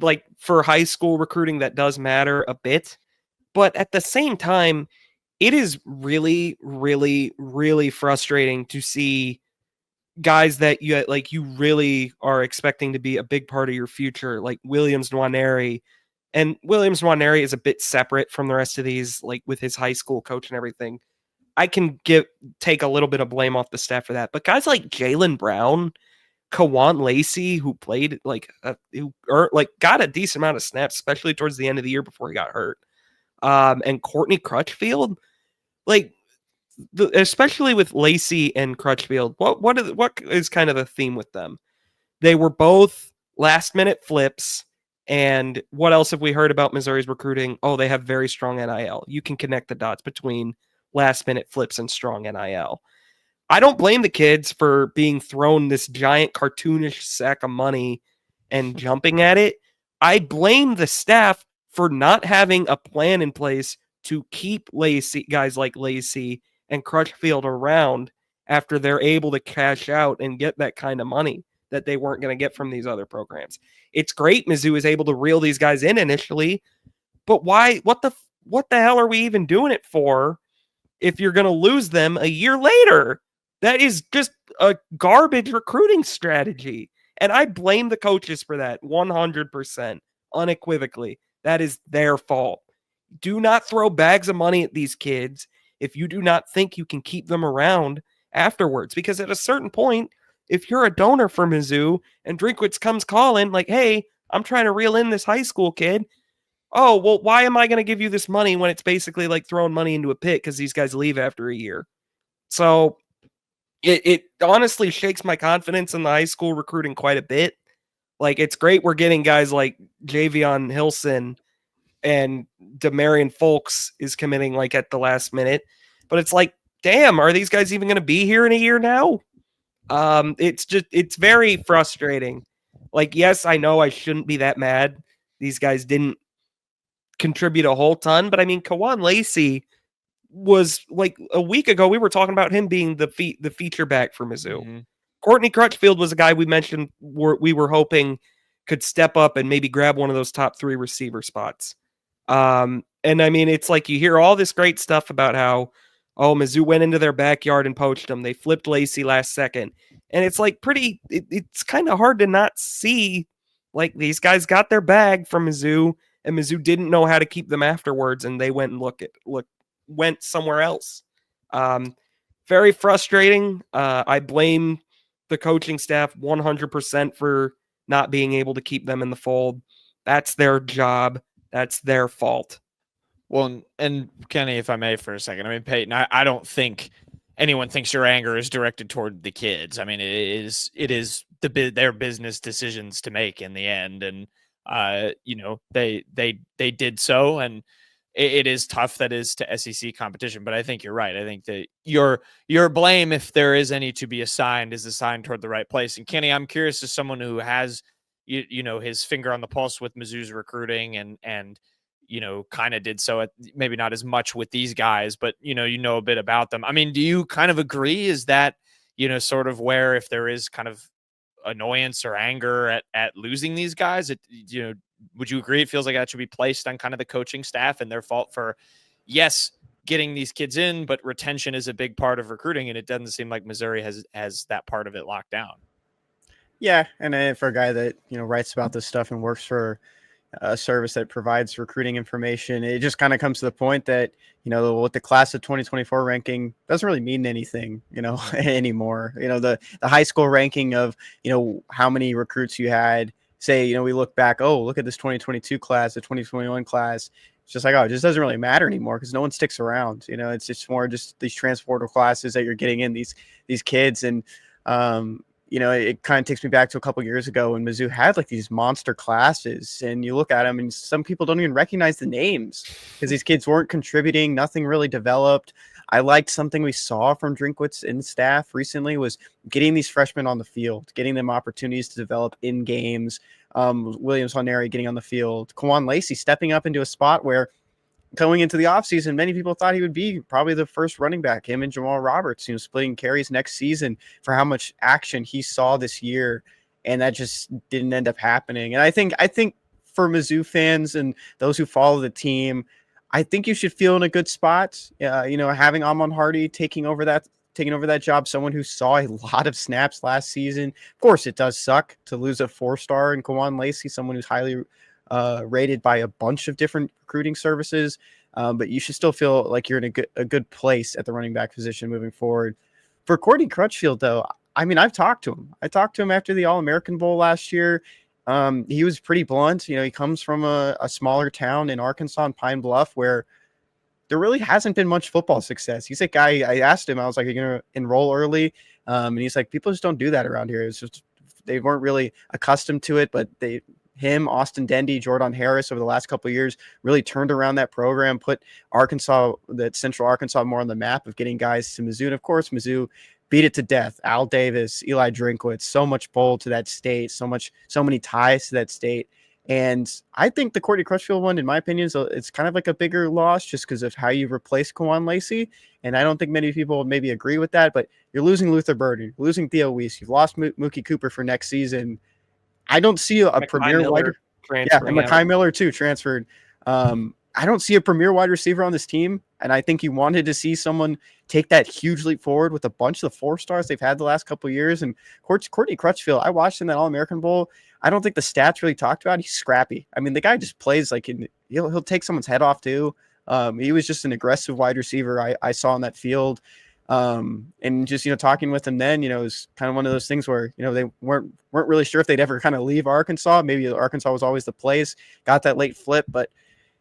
Like for high school recruiting, that does matter a bit, But at the same time, it is really, really, really frustrating to see guys that you really are expecting to be a big part of your future, like Williams Nwaneri. And Williams Nwaneri is a bit separate from the rest of these, like with his high school coach and everything. I can take a little bit of blame off the staff for that. But guys like Jaylen Brown, Kewan Lacy, who played got a decent amount of snaps, especially towards the end of the year before he got hurt. And Courtney Crutchfield, like especially with Lacy and Crutchfield, what is kind of the theme with them? They were both last minute flips. And what else have we heard about Missouri's recruiting? Oh, they have very strong NIL. You can connect the dots between last minute flips and strong NIL. I don't blame the kids for being thrown this giant cartoonish sack of money and jumping at it. I blame the staff for not having a plan in place to keep guys like Lacy and Crutchfield around after they're able to cash out and get that kind of money that they weren't going to get from these other programs. It's great Mizzou is able to reel these guys in initially, but why? What the hell are we even doing it for if you're going to lose them a year later? That is just a garbage recruiting strategy. And I blame the coaches for that 100%, unequivocally. That is their fault. Do not throw bags of money at these kids if you do not think you can keep them around afterwards. Because at a certain point, if you're a donor for Mizzou and Drinkwitz comes calling like, hey, I'm trying to reel in this high school kid. Oh, well, why am I going to give you this money when it's basically like throwing money into a pit because these guys leave after a year? So it honestly shakes my confidence in the high school recruiting quite a bit. Like, it's great we're getting guys like Javion Hilson and Demarion Folks is committing like at the last minute. But it's like, damn, are these guys even going to be here in a year now? It's very frustrating. Like, yes, I know I shouldn't be that mad. These guys didn't contribute a whole ton, but I mean, Kewan Lacy was like a week ago, we were talking about him being the feature back for Mizzou. Mm-hmm. Courtney Crutchfield was a guy we mentioned we were hoping could step up and maybe grab one of those top 3 receiver spots. And I mean, it's like you hear all this great stuff about how, oh, Mizzou went into their backyard and poached them. They flipped Lacy last second. And it's like it's kind of hard to not see like these guys got their bag from Mizzou and Mizzou didn't know how to keep them afterwards. And they went and went somewhere else. Very frustrating. I blame the coaching staff 100% for not being able to keep them in the fold. That's their job. That's their fault. Well, and Kenny, if I may for a second, I mean, Payton, I don't think anyone thinks your anger is directed toward the kids. I mean, it is their business decisions to make in the end. And, they did so, and it is tough. That is to SEC competition, but I think you're right. I think that your blame, if there is any to be assigned, is assigned toward the right place. And Kenny, I'm curious, as someone who has, his finger on the pulse with Mizzou's recruiting and kind of did so at maybe not as much with these guys, but a bit about them. I mean, do you kind of agree? Is that, sort of where, if there is kind of annoyance or anger at losing these guys, would you agree it feels like that should be placed on kind of the coaching staff and their fault for, yes, getting these kids in, but retention is a big part of recruiting, and it doesn't seem like Missouri has that part of it locked down. Yeah, and for a guy that writes about this stuff and works for a service that provides recruiting information, it just kind of comes to the point that with the class of 2024 ranking doesn't really mean anything anymore. The high school ranking of how many recruits you had. Say, we look back, oh, look at this 2022 class, the 2021 class. It's just like, oh, it just doesn't really matter anymore because no one sticks around. It's just more just these transporter classes that you're getting in, these kids. And, it kind of takes me back to a couple years ago when Mizzou had like these monster classes, and you look at them and some people don't even recognize the names because these kids weren't contributing. Nothing really developed. I liked something we saw from Drinkwitz and staff recently was getting these freshmen on the field, getting them opportunities to develop in games. Williams Nwaneri getting on the field. Kewan Lacy stepping up into a spot where going into the offseason, many people thought he would be probably the first running back, him and Jamal Roberts, splitting carries next season for how much action he saw this year. And that just didn't end up happening. And I think for Mizzou fans and those who follow the team, I think you should feel in a good spot. Having Ahmad Hardy taking over that job, someone who saw a lot of snaps last season. Of course, it does suck to lose a 4-star in Kewan Lacy, someone who's highly rated by a bunch of different recruiting services. But you should still feel like you're in a good place at the running back position moving forward. For Courtney Crutchfield, though, I mean, I've talked to him. I talked to him after the All-American Bowl last year. He was pretty blunt. He comes from a smaller town in Arkansas, in Pine Bluff, where there really hasn't been much football success. He's a guy, I asked him, I was like, are you going to enroll early? And he's like, people just don't do that around here. It's just, they weren't really accustomed to it, but him, Austin Dendy, Jordan Harris over the last couple of years really turned around that program, put Central Arkansas more on the map of getting guys to Mizzou. And of course, Mizzou beat it to death. Al Davis, Eli Drinkwitz, so much pull to that state, so many ties to that state. And I think the Courtney Crutchfield one, in my opinion, it's kind of like a bigger loss just because of how you replace Kewan Lacy. And I don't think many people maybe agree with that, but you're losing Luther Burden, you're losing Theo Weiss, you've lost Mookie Cooper for next season. I don't see a premier wide receiver. And Mikai Miller too transferred. I don't see a premier wide receiver on this team. And I think you wanted to see someone take that huge leap forward with a bunch of the 4-stars they've had the last couple of years. And Courtney Crutchfield, I watched him in that All-American Bowl. I don't think the stats really talked about. He's scrappy. I mean, the guy just plays like he'll take someone's head off too. He was just an aggressive wide receiver I saw on that field. And just, talking with him then, it was kind of one of those things where, they weren't really sure if they'd ever kind of leave Arkansas. Maybe Arkansas was always the place, got that late flip. But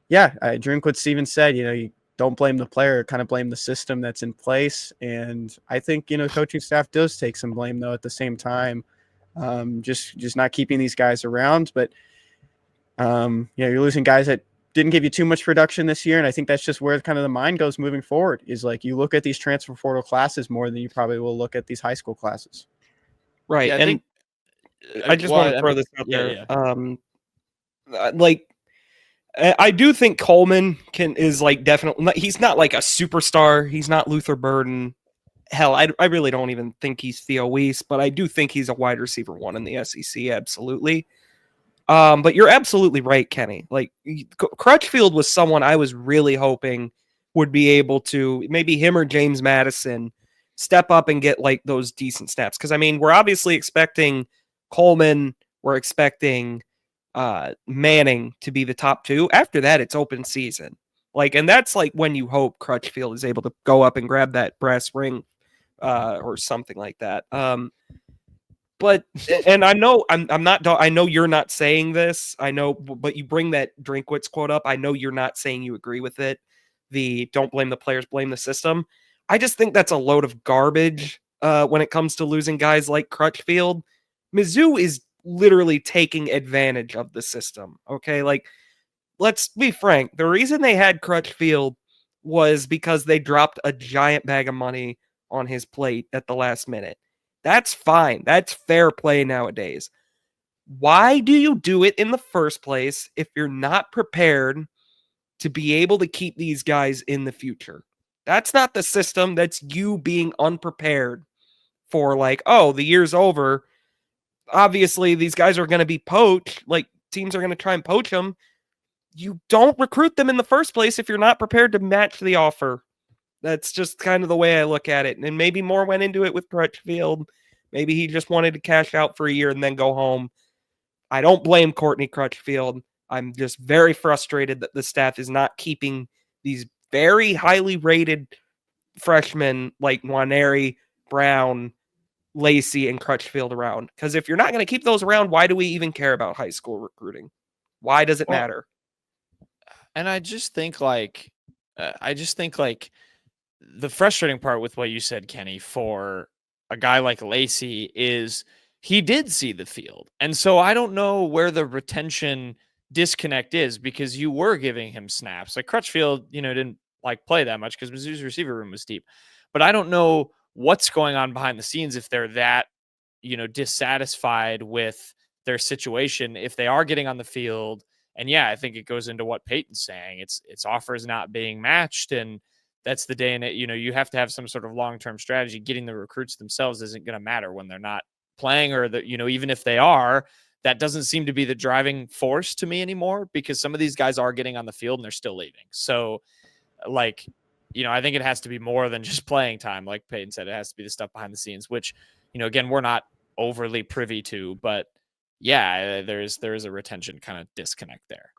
yeah, drink what Steven said, you don't blame the player, kind of blame the system that's in place. And I think, coaching staff does take some blame though at the same time. Just not keeping these guys around, but you're losing guys that didn't give you too much production this year. And I think that's just where kind of the mind goes moving forward, is like you look at these transfer portal classes more than you probably will look at these high school classes. Right. Yeah, and I just want to throw this out there. I do think Coleman is like definitely, he's not like a superstar. He's not Luther Burden. Hell, I really don't even think he's Theo Weiss, but I do think he's a wide receiver 1 in the SEC. Absolutely. But you're absolutely right, Kenny. Like Crutchfield was someone I was really hoping would be able to, maybe him or James Madison, step up and get like those decent snaps. Because I mean, we're obviously expecting Coleman, we're expecting Manning to be the top 2. After that, it's open season. And that's like when you hope Crutchfield is able to go up and grab that brass ring or something like that. But and I know I'm not. I know you're not saying this. I know, but you bring that Drinkwitz quote up. I know you're not saying you agree with it. The don't blame the players, blame the system. I just think that's a load of garbage when it comes to losing guys like Crutchfield. Mizzou is literally taking advantage of the system. Okay, let's be frank. The reason they had Crutchfield was because they dropped a giant bag of money on his plate at the last minute. That's fine. That's fair play nowadays. Why do you do it in the first place if you're not prepared to be able to keep these guys in the future? That's not the system. That's you being unprepared for the year's over. Obviously, these guys are going to be poached. Teams are going to try and poach them. You don't recruit them in the first place if you're not prepared to match the offer. That's just kind of the way I look at it. And maybe more went into it with Crutchfield. Maybe he just wanted to cash out for a year and then go home. I don't blame Courtney Crutchfield. I'm just very frustrated that the staff is not keeping these very highly rated freshmen like Nwaneri, Brown, Lacy, and Crutchfield around. Because if you're not going to keep those around, why do we even care about high school recruiting? Why does it matter? And I just think the frustrating part with what you said, Kenny, for a guy like Lacy is he did see the field. And so I don't know where the retention disconnect is, because you were giving him snaps. Like Crutchfield, didn't play that much because Mizzou's receiver room was deep. But I don't know what's going on behind the scenes if they're that, dissatisfied with their situation, if they are getting on the field. And yeah, I think it goes into what Payton's saying. It's offers not being matched, and that's the day in it. You have to have some sort of long-term strategy. Getting the recruits themselves isn't going to matter when they're not playing, or even if they are, that doesn't seem to be the driving force to me anymore, because some of these guys are getting on the field and they're still leaving. So like, I think it has to be more than just playing time. Like Payton said, it has to be the stuff behind the scenes, which, again, we're not overly privy to, but yeah, there is a retention kind of disconnect there.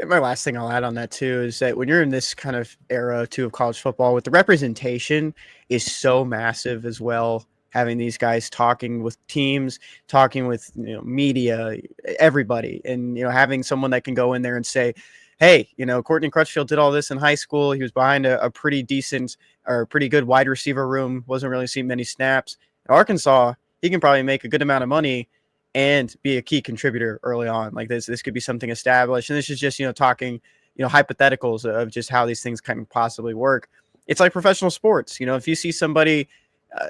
My last thing I'll add on that too is that when you're in this kind of era too of college football, with the representation is so massive as well. Having these guys talking with teams, talking with media, everybody, and having someone that can go in there and say, "Hey, Courtney Crutchfield did all this in high school. He was behind a pretty decent or pretty good wide receiver room. Wasn't really seeing many snaps. In Arkansas, he can probably make a good amount of money and be a key contributor early on. Like this could be something established." And this is just, talking, hypotheticals of just how these things can possibly work. It's like professional sports. If you see somebody,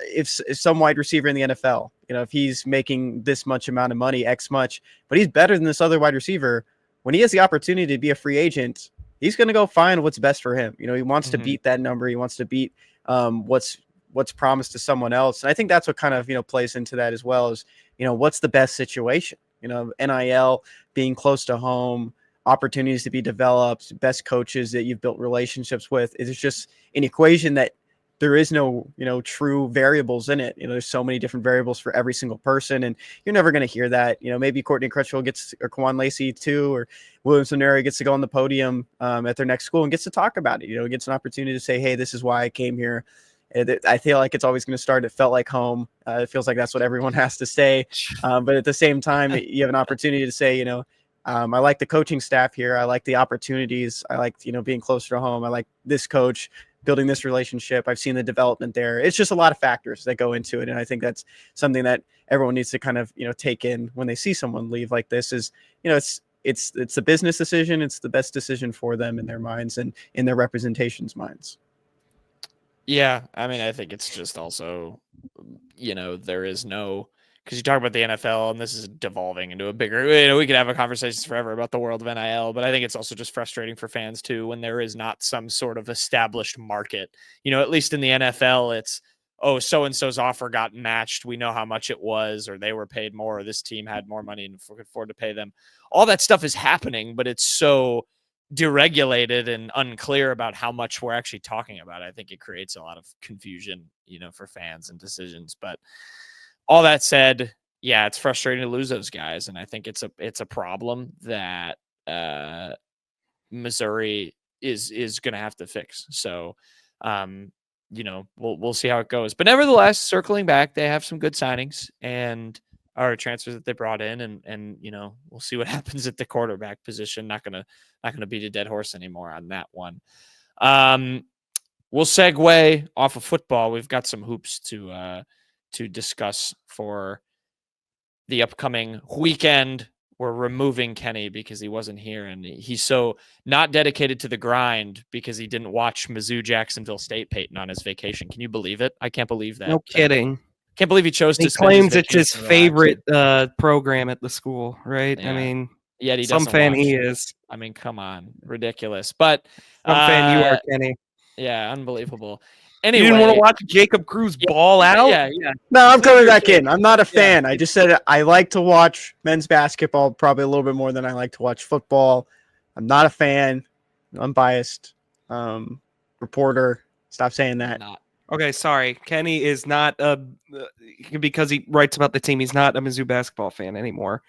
if some wide receiver in the NFL, if he's making this much amount of money, X much, but he's better than this other wide receiver, when he has the opportunity to be a free agent, he's going to go find what's best for him. He wants to beat that number. He wants to beat what's promised to someone else. And I think that's what kind of, plays into that as well, is, what's the best situation, NIL, being close to home, opportunities to be developed, best coaches that you've built relationships with. It's just an equation that there is no, true variables in it. There's so many different variables for every single person, and you're never going to hear that. Maybe Courtney Crutchfield gets, or Kewan Lacy too, or Williams-Sonera gets to go on the podium at their next school and gets to talk about it. Gets an opportunity to say, "Hey, this is why I came here." I feel like it's always going to start. It felt like home. It feels like that's what everyone has to say. But at the same time, you have an opportunity to say, I like the coaching staff here. I like the opportunities. I like, being closer to home. I like this coach, building this relationship. I've seen the development there. It's just a lot of factors that go into it. And I think that's something that everyone needs to kind of, take in when they see someone leave like this. Is, it's a business decision. It's the best decision for them in their minds and in their representation's minds. Yeah, I mean, I think it's just also, there is no, because you talk about the NFL, and this is devolving into a bigger, we could have a conversation forever about the world of NIL, but I think it's also just frustrating for fans too when there is not some sort of established market. At least in the NFL, it's, oh, so-and-so's offer got matched. We know how much it was, or they were paid more, or this team had more money and could afford to pay them. All that stuff is happening, but it's so deregulated and unclear about how much we're actually talking about. I think it creates a lot of confusion, for fans and decisions. But all that said, yeah, it's frustrating to lose those guys, and I think it's a problem that Missouri is going to have to fix. So, we'll see how it goes. But nevertheless, circling back, they have some good signings and our transfers that they brought in, and we'll see what happens at the quarterback position. Not gonna beat a dead horse anymore on that one. We'll segue off of football. We've got some hoops to discuss for the upcoming weekend. We're removing Kenny because he wasn't here, and he's so not dedicated to the grind because he didn't watch Mizzou Jacksonville State, Payton, on his vacation. Can you believe it? I can't believe that. No kidding. Can't believe he chose to. He claims it's his favorite program at the school, right? Yeah. I mean, yet he some doesn't fan watch. he is. I mean, come on, ridiculous. But Some fan you are, Kenny. Yeah, unbelievable. Anyway, You didn't want to watch Jacob Cruz ball out? Yeah. No, I'm coming back in. I'm not a fan. I just said I like to watch men's basketball probably a little bit more than I like to watch football. I'm not a fan. Unbiased reporter. Stop saying that. Not. Okay, sorry. Kenny is not because he writes about the team. He's not a Mizzou basketball fan anymore.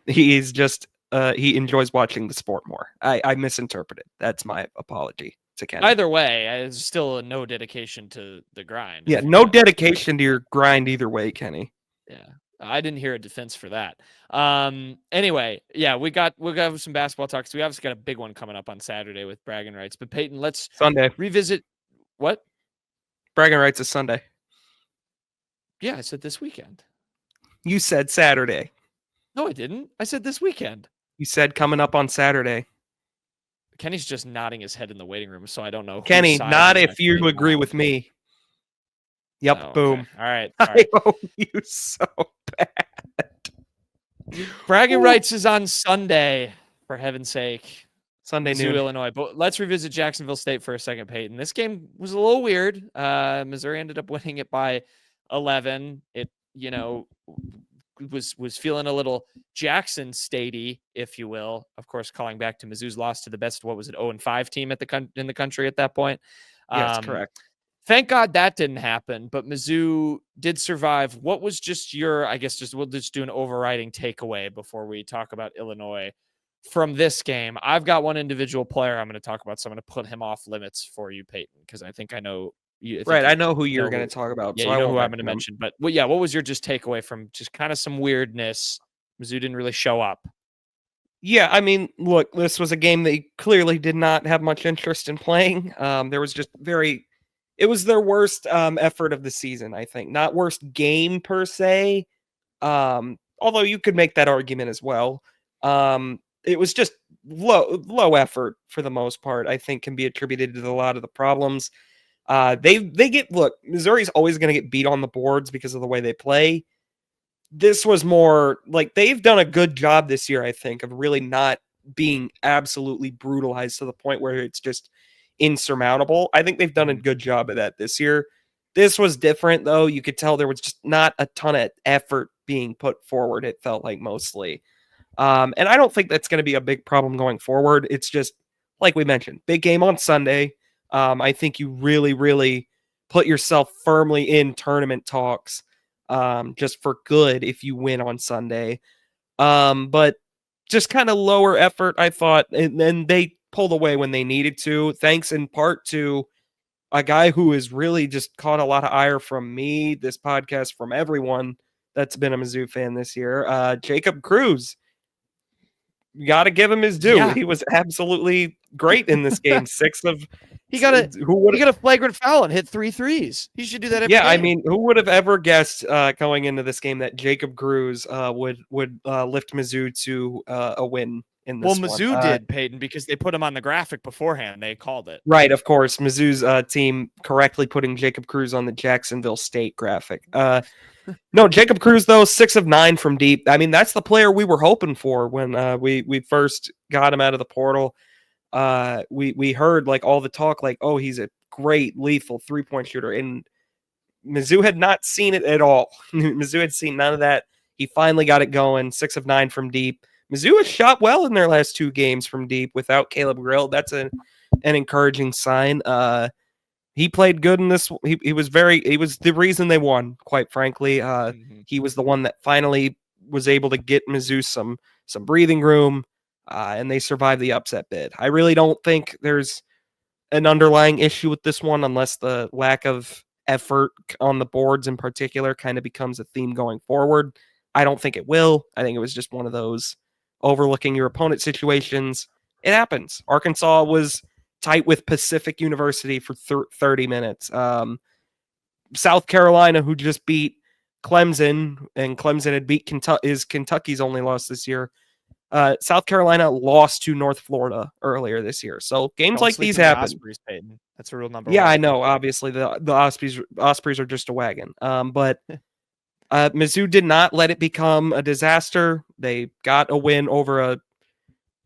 He is just he enjoys watching the sport more. I misinterpreted. That's my apology to Kenny. Either way, it's still no dedication to the grind. Yeah, no dedication to your grind either way, Kenny. Yeah, I didn't hear a defense for that. Anyway, yeah, we got some basketball talks. We obviously got a big one coming up on Saturday with Braggin Rights. But Payton, let's Sunday revisit what? Braggin Rights is Sunday. Yeah, I said this weekend. You said Saturday. No, I didn't. I said this weekend. You said coming up on Saturday. Kenny's just nodding his head in the waiting room, so I don't know. Kenny, not if you agree with me. Yep, Oh, boom. Okay. All right. I owe you so bad. Braggin Rights is on Sunday, for heaven's sake. Sunday Mizzou, noon. Illinois. But let's revisit Jacksonville State for a second, Payton. This game was a little weird. Missouri ended up winning it by 11. It, was feeling a little Jackson statey, if you will. Of course, calling back to Mizzou's loss to the best, what was it, 0-5 team in the country at that point. Yes, correct. Thank God that didn't happen, but Mizzou did survive. What was just your, I guess, we'll just do an overriding takeaway before we talk about Illinois from this game? I've got one individual player I'm going to talk about, so I'm going to put him off limits for you, Payton, because I think I know you. I know who you're going to talk about. Yeah, so you I know won't who I'm going to mention. But yeah, what was your just takeaway from just kind of some weirdness? Mizzou didn't really show up. Yeah, I mean, look, this was a game they clearly did not have much interest in playing. There was just it was their worst effort of the season, I think. Not worst game per se, although you could make that argument as well. It was just low effort for the most part, I think can be attributed to a lot of the problems. Look, Missouri's always going to get beat on the boards because of the way they play. This was more like they've done a good job this year, I think, of really not being absolutely brutalized to the point where it's just insurmountable. I think they've done a good job of that this year. This was different, though. You could tell there was just not a ton of effort being put forward, it felt like mostly. And I don't think that's going to be a big problem going forward. It's just, like we mentioned, big game on Sunday. I think you really, really put yourself firmly in tournament talks just for good if you win on Sunday. But just kind of lower effort, I thought. And then they pulled away when they needed to, thanks in part to a guy who has really just caught a lot of ire from me, this podcast, from everyone that's been a Mizzou fan this year, Jacob Cruz. You got to give him his due. Yeah. He was absolutely great in this game. He got a flagrant foul and hit 3 threes. He should do that every game. I mean, who would have ever guessed going into this game that Jacob Cruz would lift Mizzou to a win in this one? Mizzou did, Payton, because they put him on the graphic beforehand. They called it. Right, of course. Mizzou's team correctly putting Jacob Cruz on the Jacksonville State graphic. No, Jacob Cruz, though, 6 of 9 from deep. I mean, that's the player we were hoping for when we first got him out of the portal. We heard like all the talk, like, oh, he's a great lethal 3-point shooter, and Mizzou had not seen it at all. Mizzou had seen none of that. He finally got it going. 6 of 9 from deep. Mizzou has shot well in their last 2 games from deep without Caleb Grill. That's an encouraging sign. He played good in this. He was the reason they won, quite frankly. He was the one that finally was able to get Mizzou some breathing room, and they survived the upset bid. I really don't think there's an underlying issue with this one unless the lack of effort on the boards in particular kind of becomes a theme going forward. I don't think it will. I think it was just one of those overlooking your opponent situations. It happens. Arkansas was tight with Pacific University for 30 minutes. South Carolina, who just beat Clemson, and Clemson had beat Kentucky's only loss this year. South Carolina lost to North Florida earlier this year. So games like these happen. Ospreys, Payton. That's a real number. Yeah, I know. Obviously, the Ospreys are just a wagon. But Mizzou did not let it become a disaster. They got a win over a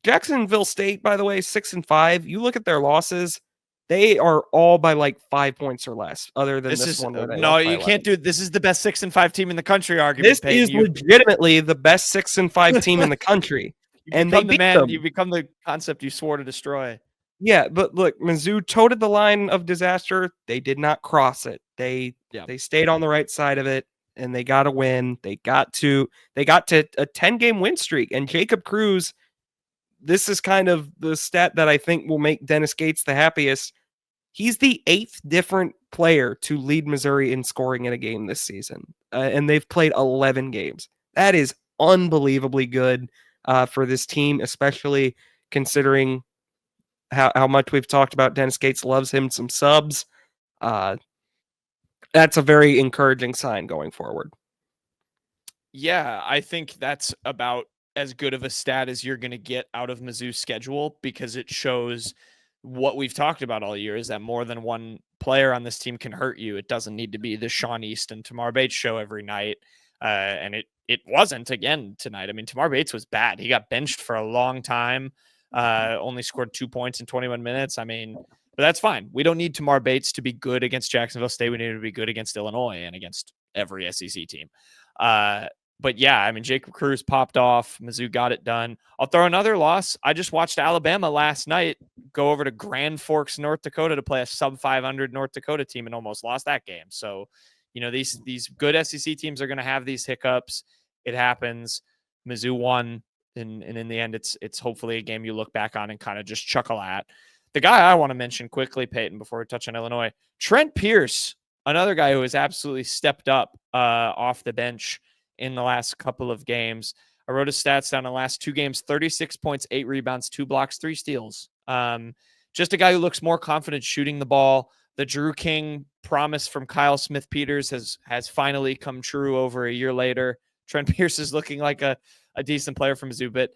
Jacksonville State, by the way, 6-5. You look at their losses; they are all by like 5 points or less. Other than this one, no, you can't do. This is the best 6-5 team in the country. Argument. This is legitimately the best 6-5 team in the country, and they beat them. You become the concept you swore to destroy. Yeah, but look, Mizzou toted the line of disaster. They did not cross it. They stayed on the right side of it, and they got a win. They got to a 10-game win streak, and Jacob Cruz. This is kind of the stat that I think will make Dennis Gates the happiest. He's the 8th different player to lead Missouri in scoring in a game this season, and they've played 11 games. That is unbelievably good for this team, especially considering how much we've talked about Dennis Gates loves him some subs. That's a very encouraging sign going forward. Yeah, I think that's about as good of a stat as you're going to get out of Mizzou's schedule, because it shows what we've talked about all year, is that more than one player on this team can hurt you. It doesn't need to be the Sean East and Tamar Bates show every night. And it wasn't again tonight. I mean, Tamar Bates was bad. He got benched for a long time, only scored 2 points in 21 minutes. I mean, but that's fine. We don't need Tamar Bates to be good against Jacksonville State. We need him to be good against Illinois and against every SEC team. But yeah, I mean, Jacob Cruz popped off. Mizzou got it done. I'll throw another loss. I just watched Alabama last night go over to Grand Forks, North Dakota to play a sub 500 North Dakota team and almost lost that game. So, these good SEC teams are going to have these hiccups. It happens. Mizzou won, and in the end, it's hopefully a game you look back on and kind of just chuckle at. The guy I want to mention quickly, Payton, before we touch on Illinois, Trent Pierce, another guy who has absolutely stepped up off the bench in the last couple of games. I wrote his stats down in the last 2 games: 36 points, 8 rebounds, 2 blocks, 3 steals. Just a guy who looks more confident shooting the ball. The Drew King promise from Kyle Smith-Peters has finally come true over a year later. Trent Pierce is looking like a decent player from Mizzou, but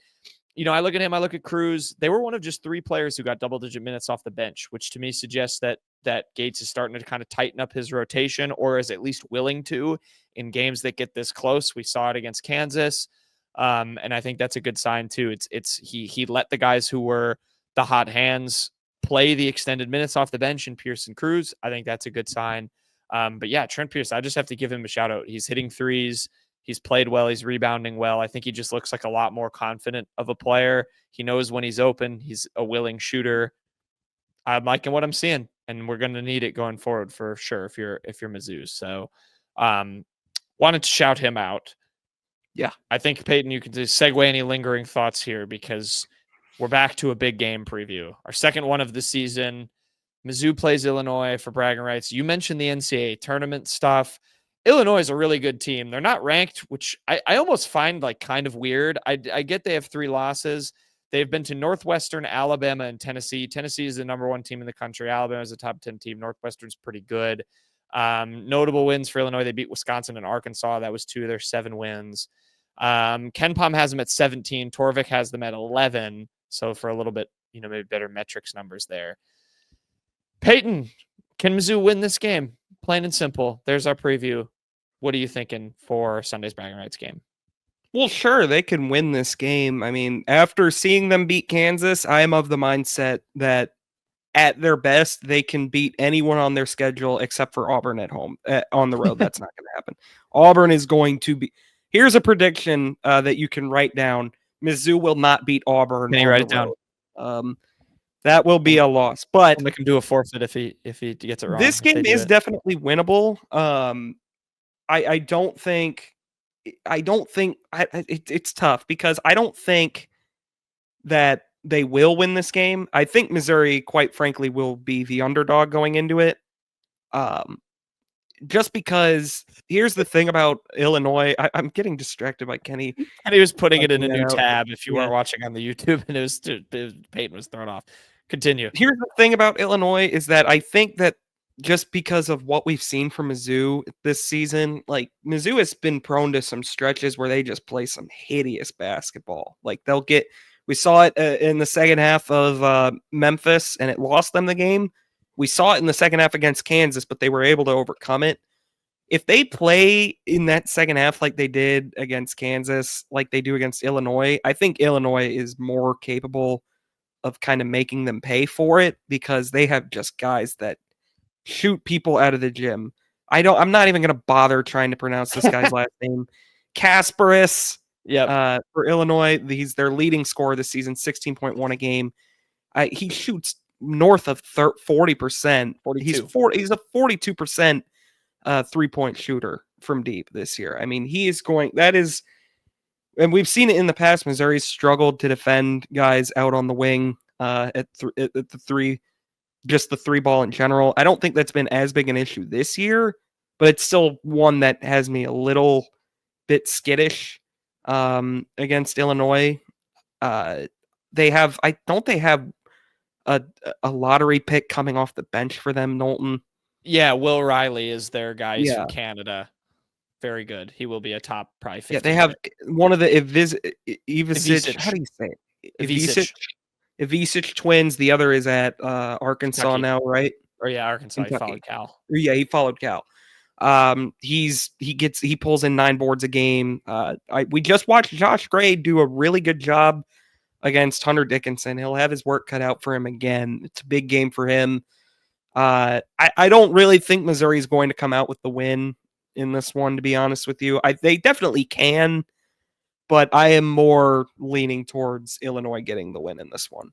I look at him, I look at Cruz. They were one of just 3 players who got double-digit minutes off the bench, which to me suggests that Gates is starting to kind of tighten up his rotation, or is at least willing to in games that get this close. We saw it against Kansas, and I think that's a good sign too. He let the guys who were the hot hands play the extended minutes off the bench in Pierce and Cruz. I think that's a good sign. But yeah, Trent Pierce, I just have to give him a shout out. He's hitting threes. He's played well. He's rebounding well. I think he just looks like a lot more confident of a player. He knows when he's open. He's a willing shooter. I'm liking what I'm seeing, and we're going to need it going forward for sure if you're Mizzou. So wanted to shout him out. Yeah. I think, Payton, you can just segue any lingering thoughts here because we're back to a big game preview. Our second one of the season. Mizzou plays Illinois for bragging rights. You mentioned the NCAA tournament stuff. Illinois is a really good team. They're not ranked, which I almost find like kind of weird. I get they have 3 losses. They've been to Northwestern, Alabama, and Tennessee. Tennessee is the number 1 team in the country. Alabama is a top 10 team. Northwestern's pretty good. Notable wins for Illinois. They beat Wisconsin and Arkansas. That was 2 of their 7 wins. Ken Pom has them at 17. Torvik has them at 11. So for a little bit, maybe better metrics numbers there. Payton, can Mizzou win this game? Plain and simple. There's our preview. What are you thinking for Sunday's bragging rights game? Well, sure, they can win this game. I mean, after seeing them beat Kansas, I am of the mindset that at their best, they can beat anyone on their schedule except for Auburn at home. On the road, that's not going to happen. Auburn is going to be... Here's a prediction that you can write down. Mizzou will not beat Auburn. Can you write it down? That will be a loss. But we'll make him do a forfeit if he gets it wrong. This game is definitely winnable. I don't think it's tough because I don't think that they will win this game. I think Missouri, quite frankly, will be the underdog going into it. Just because here's the thing about Illinois. I'm getting distracted by Kenny. And he was putting it in a new tab if you weren't watching on the YouTube, and Payton was thrown off. Continue. Here's the thing about Illinois is that I think that just because of what we've seen from Mizzou this season, like Mizzou has been prone to some stretches where they just play some hideous basketball. Like we saw it in the second half of Memphis, and it lost them the game. We saw it in the second half against Kansas, but they were able to overcome it. If they play in that second half like they did against Kansas, like they do against Illinois, I think Illinois is more capable of kind of making them pay for it because they have just guys that shoot people out of the gym. I'm not even going to bother trying to pronounce this guy's last name. Kasparis. Yeah. For Illinois, he's their leading scorer this season, 16.1 a game. He shoots north of 40%. He's a 42% 3-point shooter from deep this year. I mean, and we've seen it in the past. Missouri's struggled to defend guys out on the wing at the 3, just the 3 ball in general. I don't think that's been as big an issue this year, but it's still one that has me a little bit skittish against Illinois. They have a lottery pick coming off the bench for them, Knowlton. Yeah, Will Riley is their guy. He's from Canada. Very good. He will be a top probably 50. Yeah, they have one of the Ivisic. How do you say it? Ivisic twins. The other is at Arkansas Kentucky. Now, right? Or yeah, Arkansas. Kentucky. He followed Cal. Yeah, he followed Cal. He pulls in 9 boards a game. We just watched Josh Gray do a really good job against Hunter Dickinson. He'll have his work cut out for him again. It's a big game for him. I don't really think Missouri is going to come out with the win in this one, to be honest with you. They definitely can, but I am more leaning towards Illinois getting the win in this one.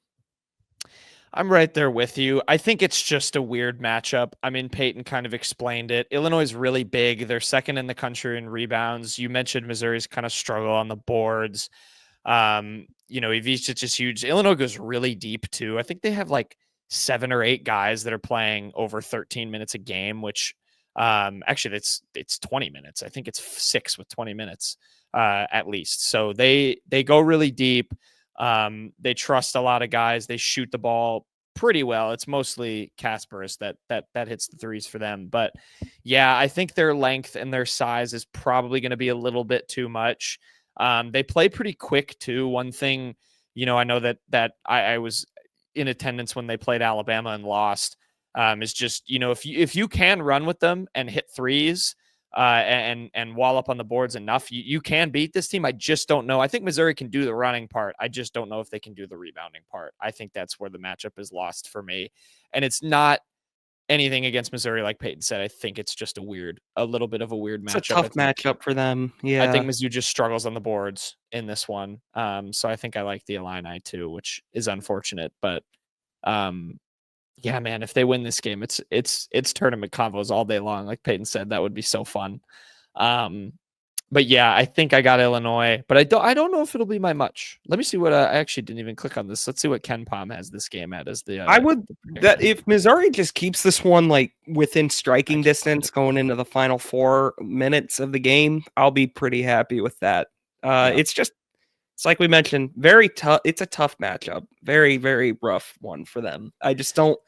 I'm right there with you. I think it's just a weird matchup. I mean, Payton kind of explained it. Illinois is really big. They're second in the country in rebounds. You mentioned Missouri's kind of struggle on the boards. Ivicic is huge. Illinois goes really deep too. I think they have like 7 or 8 guys that are playing over 13 minutes a game, which actually it's 20 minutes. I think it's 6 with 20 minutes at least. So they go really deep. They trust a lot of guys. They shoot the ball pretty well. It's mostly Kasparis that hits the threes for them. But yeah, I think their length and their size is probably going to be a little bit too much. They play pretty quick too. One thing, I know that I was in attendance when they played Alabama and lost, is just, if you can run with them and hit threes, and wall up on the boards enough, you can beat this team. I just don't know. I think Missouri can do the running part. I just don't know if they can do the rebounding part. I think that's where the matchup is lost for me. And it's not anything against Missouri, like Payton said. I think it's just a little bit of a weird matchup. It's a tough matchup for them. Yeah. I think Mizzou just struggles on the boards in this one. So I think I like the Illini too, which is unfortunate, but yeah, man, if they win this game, it's tournament convos all day long. Like Payton said, that would be so fun. But yeah, I think I got Illinois, but I don't know if it'll be my much. Let me see what I actually didn't even click on this. Let's see what Ken Palm has this game at as the. I would that if Missouri just keeps this one like within striking distance going into the final 4 minutes of the game, I'll be pretty happy with that. It's like we mentioned, very tough. It's a tough matchup. Very, very rough one for them. I just don't.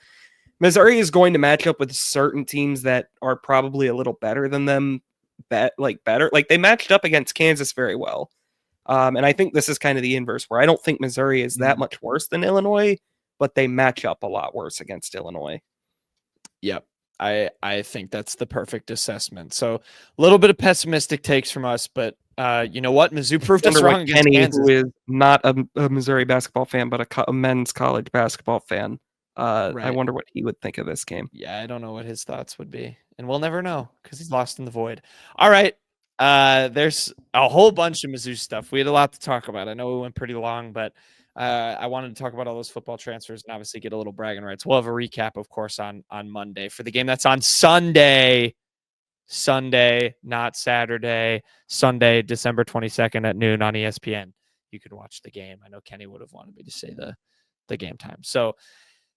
Missouri is going to match up with certain teams that are probably a little better than them. Better. Like they matched up against Kansas very well. And I think this is kind of the inverse, where I don't think Missouri is that much worse than Illinois, but they match up a lot worse against Illinois. Yep. I think that's the perfect assessment. So a little bit of pessimistic takes from us, but you know what? Mizzou proved us wrong against Kansas. Who is not a Missouri basketball fan, but a men's college basketball fan. Right. I wonder what he would think of this game. Yeah, I don't know what his thoughts would be. And we'll never know because he's lost in the void. All right. There's a whole bunch of Mizzou stuff. We had a lot to talk about. I know we went pretty long, but I wanted to talk about all those football transfers and obviously get a little bragging rights. We'll have a recap, of course, on Monday for the game that's on Sunday, not Saturday. Sunday, December 22nd at noon on ESPN. You could watch the game. I know Kenny would have wanted me to say the game time. So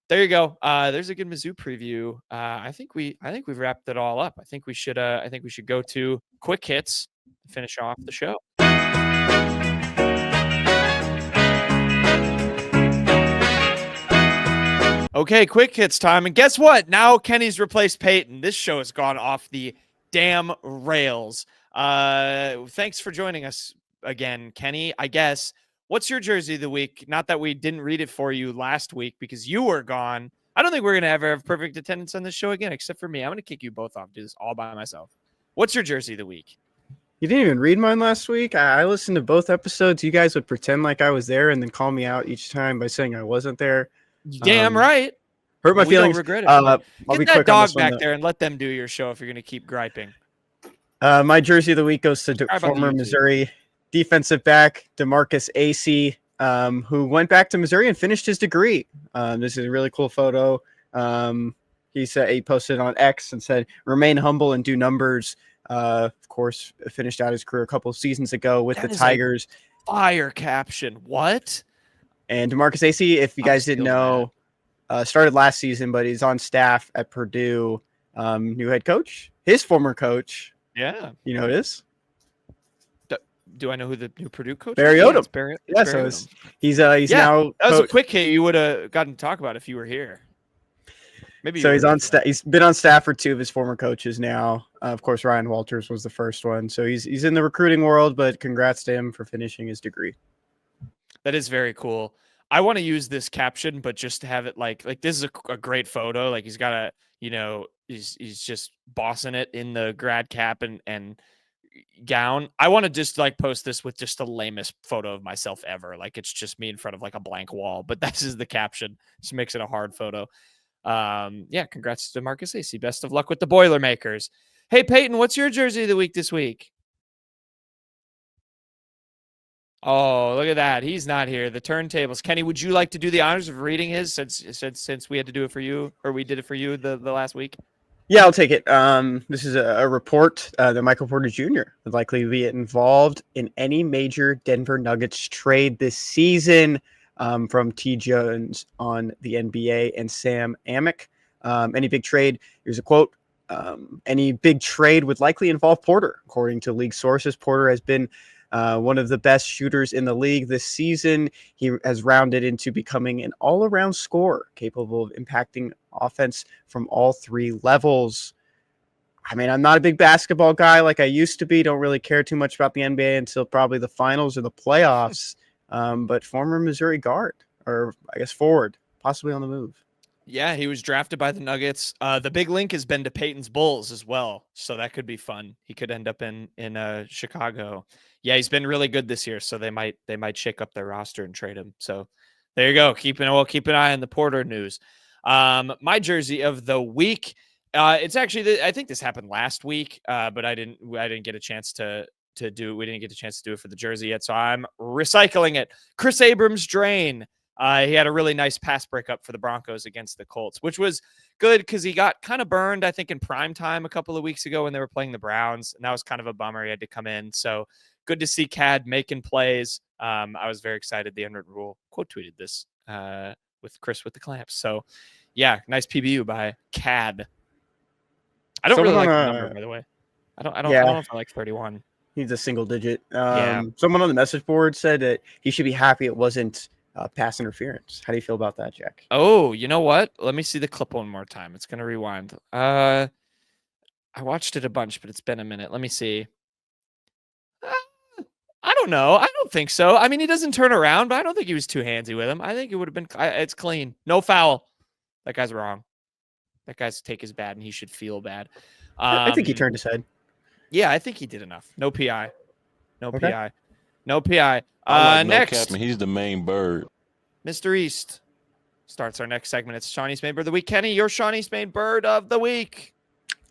there you go. There's a good Mizzou preview. I think we've wrapped it all up. I think we should go to quick hits to finish off the show. Okay, quick hits time. And guess what? Now Kenny's replaced Payton. This show has gone off the damn rails. Thanks for joining us again, Kenny. I guess. What's your jersey of the week? Not that we didn't read it for you last week because you were gone. I don't think we're going to ever have perfect attendance on this show again, except for me. I'm going to kick you both off. Do this all by myself. What's your jersey of the week? You didn't even read mine last week. I listened to both episodes. You guys would pretend like I was there and then call me out each time by saying I wasn't there. Damn right. Hurt my feelings. Don't regret it. I'll be Get that quick dog on back there and let them do your show if you're going to keep griping. My jersey of the week goes to former Missouri defensive back DeMarcus Acey, who went back to Missouri and finished his degree. This is a really cool photo. He said he posted on X and said, "Remain humble and do numbers." Of course, finished out his career a couple of seasons ago with the Tigers. Fire caption. What? And DeMarcus Acey, if you guys didn't know, started last season, but he's on staff at Purdue. New head coach, his former coach. Yeah. You know who it is? Do I know who the new Purdue coach is? Barry Odom. Yeah, so he's now. That was a quick hit you would have gotten to talk about if you were here. Maybe. So he's on staff. He's been on staff for 2 of his former coaches now. Of course, Ryan Walters was the first one. So he's in the recruiting world, but congrats to him for finishing his degree. That is very cool. I want to use this caption, but just to have it like this is a great photo. Like he's got a, he's just bossing it in the grad cap and gown. I want to just like post this with just the lamest photo of myself ever. Like it's just me in front of like a blank wall, but this is the caption. Just makes it a hard photo. Yeah, congrats to Marcus Acey. Best of luck with the Boilermakers. Hey, Payton, what's your jersey of the week this week? Oh, look at that. He's not here. The turntables. Kenny, would you like to do the honors of reading his since we had to do it for you, or we did it for you the last week? Yeah, I'll take it. This is a report that Michael Porter Jr. would likely be involved in any major Denver Nuggets trade this season, from T. Jones on the NBA and Sam Amick. Any big trade, here's a quote, any big trade would likely involve Porter. According to league sources, Porter has been one of the best shooters in the league this season. He has rounded into becoming an all-around scorer capable of impacting offense from all three levels. I mean, I'm not a big basketball guy like I used to be. Don't really care too much about the NBA until probably the finals or the playoffs. But former Missouri guard, or I guess forward, possibly on the move. Yeah, he was drafted by the Nuggets. The big link has been to Peyton's Bulls as well, so that could be fun. He could end up in Chicago. Yeah, he's been really good this year, so they might shake up their roster and trade him. So there you go. Keep an eye on the Porter news. My jersey of the week. It's actually I think this happened last week, but I didn't get a chance to do. We didn't get a chance to do it for the jersey yet, so I'm recycling it. Chris Abrams drain. He had a really nice pass breakup for the Broncos against the Colts, which was good because he got kind of burned, I think, in prime time a couple of weeks ago when they were playing the Browns. And that was kind of a bummer. He had to come in. So good to see Cad making plays. I was very excited. The Unwritten Rule quote tweeted this with Chris with the clamps. So, yeah, nice PBU by Cad. I don't really like the number, by the way. I don't know if I like 31. He's a single digit. Yeah. Someone on the message board said that he should be happy it wasn't pass interference. How do you feel about that, Jack? Oh, you know what? Let me see the clip one more time. It's going to rewind. I watched it a bunch, but it's been a minute. Let me see. I don't know. I don't think so. I mean, he doesn't turn around, but I don't think he was too handsy with him. I think it would have been. It's clean. No foul. That guy's wrong. That guy's take is bad, and he should feel bad. I think he turned his head. Yeah, I think he did enough. No PI. No Okay. PI. No PI. I like Next. No Captain. He's the main bird. Mr. East starts our next segment. It's Sean East Main Bird of the Week. Kenny, your Sean East Main Bird of the Week.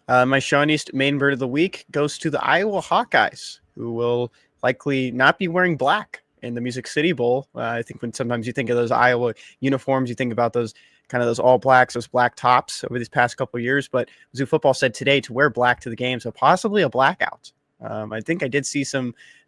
My Sean East Main Bird of the Week goes to the Iowa Hawkeyes, who will likely not be wearing black in the Music City Bowl. I think when sometimes you think of those Iowa uniforms, you think about those kind of those all blacks, those black tops over these past couple of years. But Mizzou football said today to wear black to the game, so possibly a blackout. I think I did see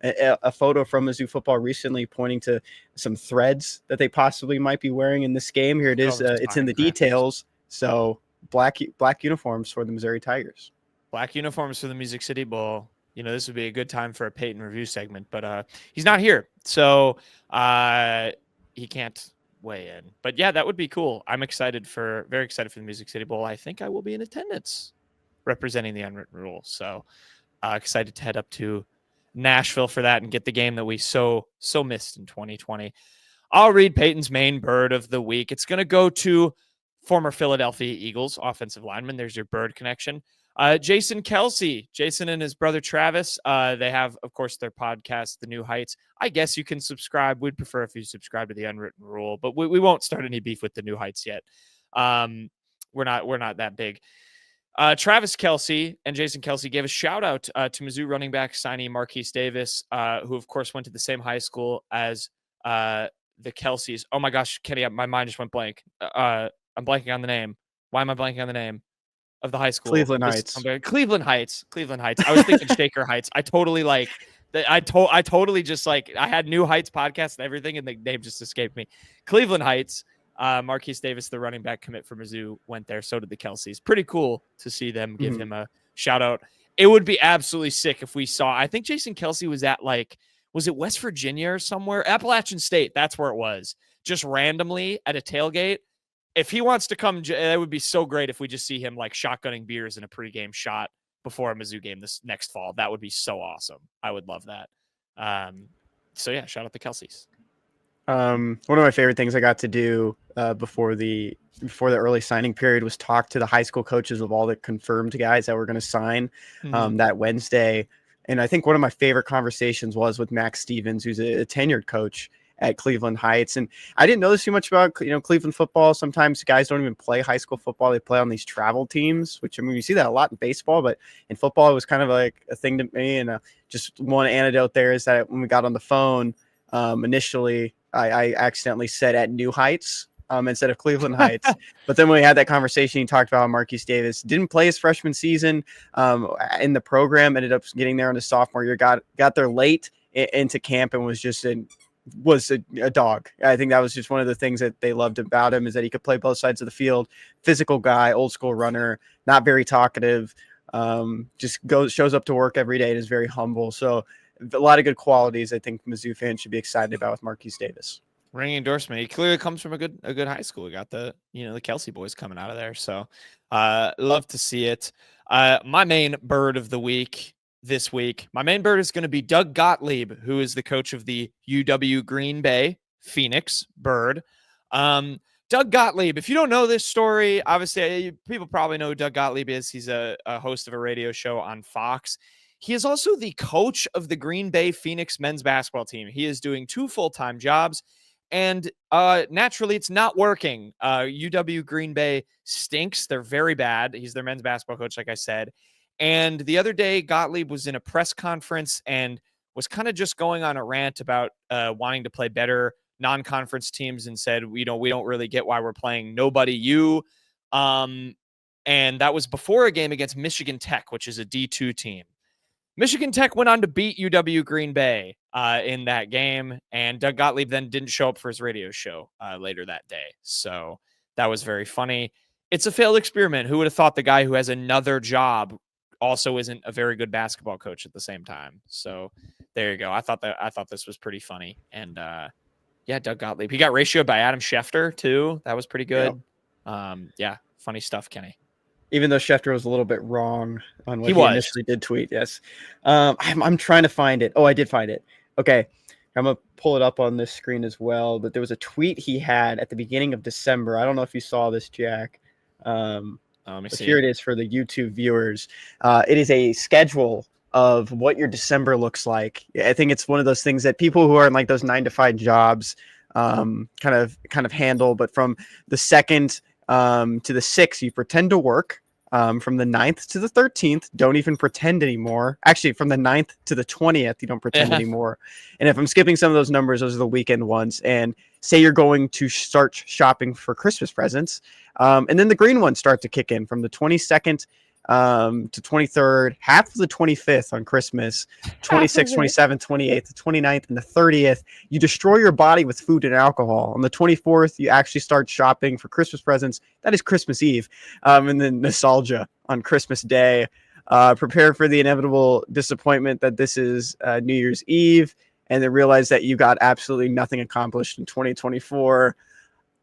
a photo from Mizzou football recently pointing to some threads that they possibly might be wearing in this game. Here it is. It's in the details. So black uniforms for the Missouri Tigers. Black uniforms for the Music City Bowl. You know, this would be a good time for a Payton review segment, but he's not here, so he can't weigh in. But yeah, that would be cool. I'm very excited for the Music City Bowl. I think I will be in attendance representing the Unwritten Rule. So excited to head up to Nashville for that and get the game that we so missed in 2020. I'll read Peyton's main bird of the week. It's going to go to former Philadelphia Eagles offensive lineman. There's your bird connection. Jason Kelce. Jason and his brother Travis. They have, of course, their podcast, The New Heights. I guess you can subscribe. We'd prefer if you subscribe to the Unwritten Rule, but we won't start any beef with The New Heights yet. We're not that big. Travis Kelce and Jason Kelce gave a shout out to Mizzou running back signee Marquise Davis, who of course went to the same high school as the Kelces. Oh my gosh, Kenny, my mind just went blank. I'm blanking on the name. Why am I blanking on the name of the high school? Cleveland Heights. Cleveland Heights. I was thinking Shaker Heights. I totally just I had New Heights podcast and everything, and the name just escaped me. Cleveland Heights. Marquise Davis, the running back commit for Mizzou, went there. So did the Kelces. Pretty cool to see them give him a shout out. It would be absolutely sick if we saw. I think Jason Kelce was at was it West Virginia or somewhere? Appalachian State. That's where it was. Just randomly at a tailgate. If he wants to come, it would be so great if we just see him shotgunning beers in a pregame shot before a Mizzou game this next fall. That would be so awesome. I would love that. So yeah, shout out the Kelces. One of my favorite things I got to do before the early signing period was talk to the high school coaches of all the confirmed guys that were going to sign that Wednesday. And I think one of my favorite conversations was with Max Stevens, who's a tenured coach at Cleveland Heights. And I didn't know this too much about, Cleveland football. Sometimes guys don't even play high school football. They play on these travel teams, which, I mean, you see that a lot in baseball, but in football, it was kind of like a thing to me. And just one anecdote there is that when we got on the phone, initially, I accidentally said at New Heights instead of Cleveland Heights. But then when we had that conversation, he talked about how Marquise Davis didn't play his freshman season in the program, ended up getting there in his sophomore year, got there late into camp and was just a dog. I think that was just one of the things that they loved about him, is that he could play both sides of the field. Physical guy, old school runner, not very talkative, just shows up to work every day and is very humble. So a lot of good qualities I think Mizzou fans should be excited about with Marquise Davis. Ringing endorsement. He clearly comes from a good high school. We got the Kelce boys coming out of there. So love to see it. My main bird of the week this week, my main bird is going to be Doug Gottlieb, who is the coach of the UW Green Bay Phoenix Bird. Doug Gottlieb, if you don't know this story, obviously people probably know who Doug Gottlieb is. He's a host of a radio show on Fox. He is also the coach of the Green Bay Phoenix men's basketball team. He is doing 2 full-time jobs. And naturally, it's not working. UW Green Bay stinks. They're very bad. He's their men's basketball coach, like I said. And the other day, Gottlieb was in a press conference and was kind of just going on a rant about wanting to play better non-conference teams, and said, we don't really get why we're playing nobody you. And that was before a game against Michigan Tech, which is a D2 team. Michigan Tech went on to beat UW Green Bay in that game, and Doug Gottlieb then didn't show up for his radio show later that day. So that was very funny. It's a failed experiment. Who would have thought the guy who has another job also isn't a very good basketball coach at the same time? So there you go. I thought this was pretty funny. And Doug Gottlieb. He got ratioed by Adam Schefter too. That was pretty good. Yeah, funny stuff, Kenny. Even though Schefter was a little bit wrong on what he initially did tweet. Yes. I'm trying to find it. Oh, I did find it. Okay. I'm going to pull it up on this screen as well. But there was a tweet he had at the beginning of December. I don't know if you saw this, Jack. Let me see. Here it is for the YouTube viewers. It is a schedule of what your December looks like. I think it's one of those things that people who are in like those 9-to-5 jobs kind of handle. But from the 2nd to the 6th, you pretend to work. From the 9th to the 13th, don't even pretend anymore. Actually, from the 9th to the 20th, you don't pretend anymore. And if I'm skipping some of those numbers, those are the weekend ones. And say you're going to start shopping for Christmas presents. And then the green ones start to kick in from the 22nd to 23rd, half of the 25th on Christmas, 26th, 27th, 28th, the 29th, and the 30th. You destroy your body with food and alcohol. On the 24th, you actually start shopping for Christmas presents. That is Christmas Eve. And then nostalgia on Christmas Day. Prepare for the inevitable disappointment that this is New Year's Eve, and then realize that you got absolutely nothing accomplished in 2024.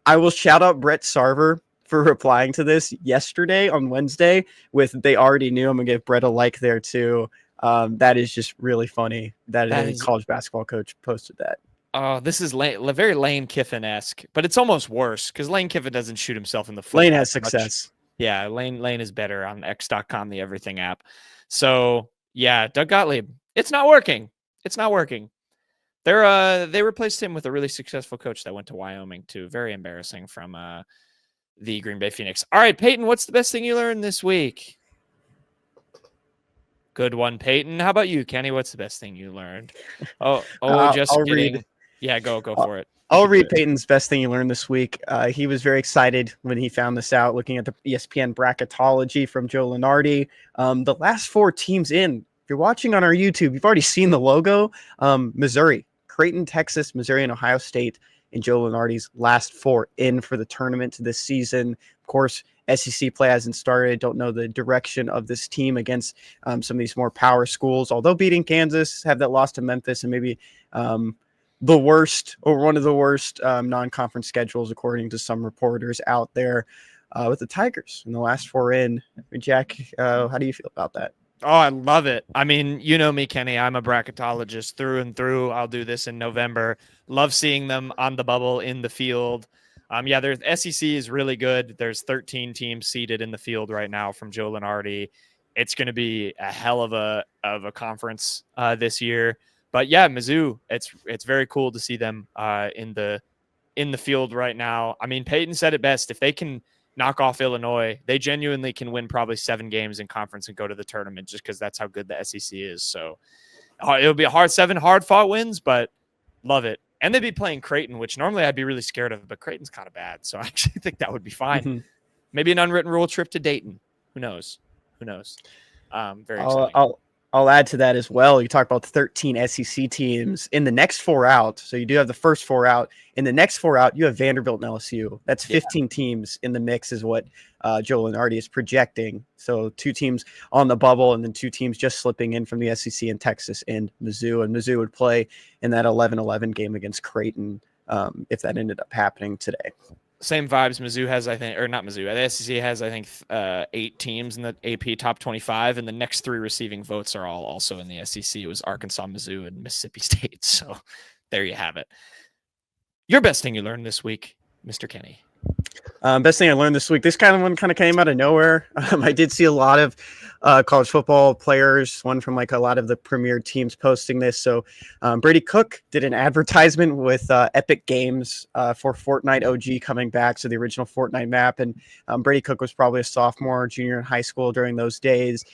I will shout out Brett Sarver for replying to this yesterday on Wednesday with "they already knew." I'm gonna give Brett a like there too. That is just really funny that a college basketball coach posted that. Oh, this is very Lane Kiffin-esque, but it's almost worse because Lane Kiffin doesn't shoot himself in the foot. Lane has success. Yeah, Lane is better on X.com, the everything app. So yeah, Doug Gottlieb, it's not working. It's not working. They replaced him with a really successful coach that went to Wyoming too. Very embarrassing from the Green Bay Phoenix. All right, Payton, what's the best thing you learned this week? Good one, Payton. How about you, Kenny? What's the best thing you learned? Just I'll kidding. read. Yeah, go for it. I'll read Payton's best thing he learned this week. He was very excited when he found this out, looking at the ESPN bracketology from Joe Lunardi. The last 4 teams in, if you're watching on our YouTube, you've already seen the logo. Missouri, Creighton, Texas, Missouri, and Ohio State. And Joe Lunardi's last 4 in for the tournament this season. Of course, SEC play hasn't started. Don't know the direction of this team against some of these more power schools. Although beating Kansas, have that loss to Memphis, and maybe the worst or one of the worst non-conference schedules, according to some reporters out there, with the Tigers in the last 4 in. Jack, how do you feel about that? Oh, I love it. I mean, you know me, Kenny. I'm a bracketologist through and through. I'll do this in November. Love seeing them on the bubble in the field. The SEC is really good. There's 13 teams seated in the field right now from Joe Lunardi. It's going to be a hell of a conference this year. But yeah, Mizzou, it's very cool to see them in the field right now. I mean, Payton said it best. If they can knock off Illinois, they genuinely can win probably 7 games in conference and go to the tournament just because that's how good the SEC is. So it'll be a hard 7 hard-fought wins, but love it. And they'd be playing Creighton, which normally I'd be really scared of, but Creighton's kind of bad. So I actually think that would be fine. Mm-hmm. Maybe an unwritten rule trip to Dayton. Who knows? Very exciting. I'll add to that as well. You talk about 13 SEC teams in the next 4 out. So you do have the first 4 out. In the next 4 out, you have Vanderbilt and LSU. That's 15 teams in the mix is what Joel Lenardi is projecting. So 2 teams on the bubble and then 2 teams just slipping in from the SEC in Texas and Mizzou. And Mizzou would play in that 11-11 game against Creighton if that ended up happening today. Same vibes Mizzou has, I think, or not Mizzou. The SEC has, I think, 8 teams in the AP top 25, and the next 3 receiving votes are all also in the SEC. It was Arkansas, Mizzou, and Mississippi State. So there you have it. Your best thing you learned this week, Mr. Kenny. Best thing I learned this week. This kind of came out of nowhere. I did see a lot of college football players, one from like a lot of the premier teams posting this. So Brady Cook did an advertisement with Epic Games for Fortnite OG coming back. So the original Fortnite map. And Brady Cook was probably a sophomore, junior in high school during those days.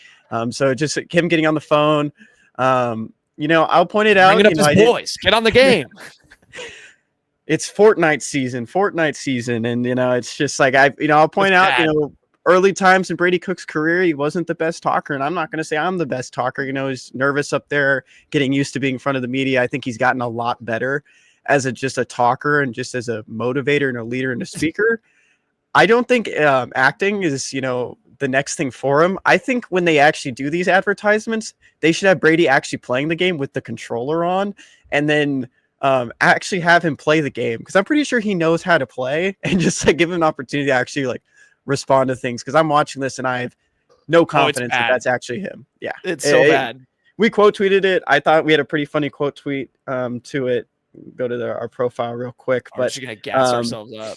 So just him getting on the phone. I'll point it out. Bringing up his boys. Get on the game. It's Fortnite season. And, it's just like, I'll point out, early times in Brady Cook's career, he wasn't the best talker. And I'm not going to say I'm the best talker. He's nervous up there, getting used to being in front of the media. I think he's gotten a lot better as just a talker and just as a motivator and a leader and a speaker. I don't think acting is, the next thing for him. I think when they actually do these advertisements, they should have Brady actually playing the game with the controller on and then actually have him play the game, because I'm pretty sure he knows how to play, and just like give him an opportunity to actually respond to things, because I'm watching this and I have no confidence that that's actually him. Yeah, it's so bad. We quote tweeted it. I thought we had a pretty funny quote tweet to it. Go to our profile real quick. We're just gonna gas ourselves up.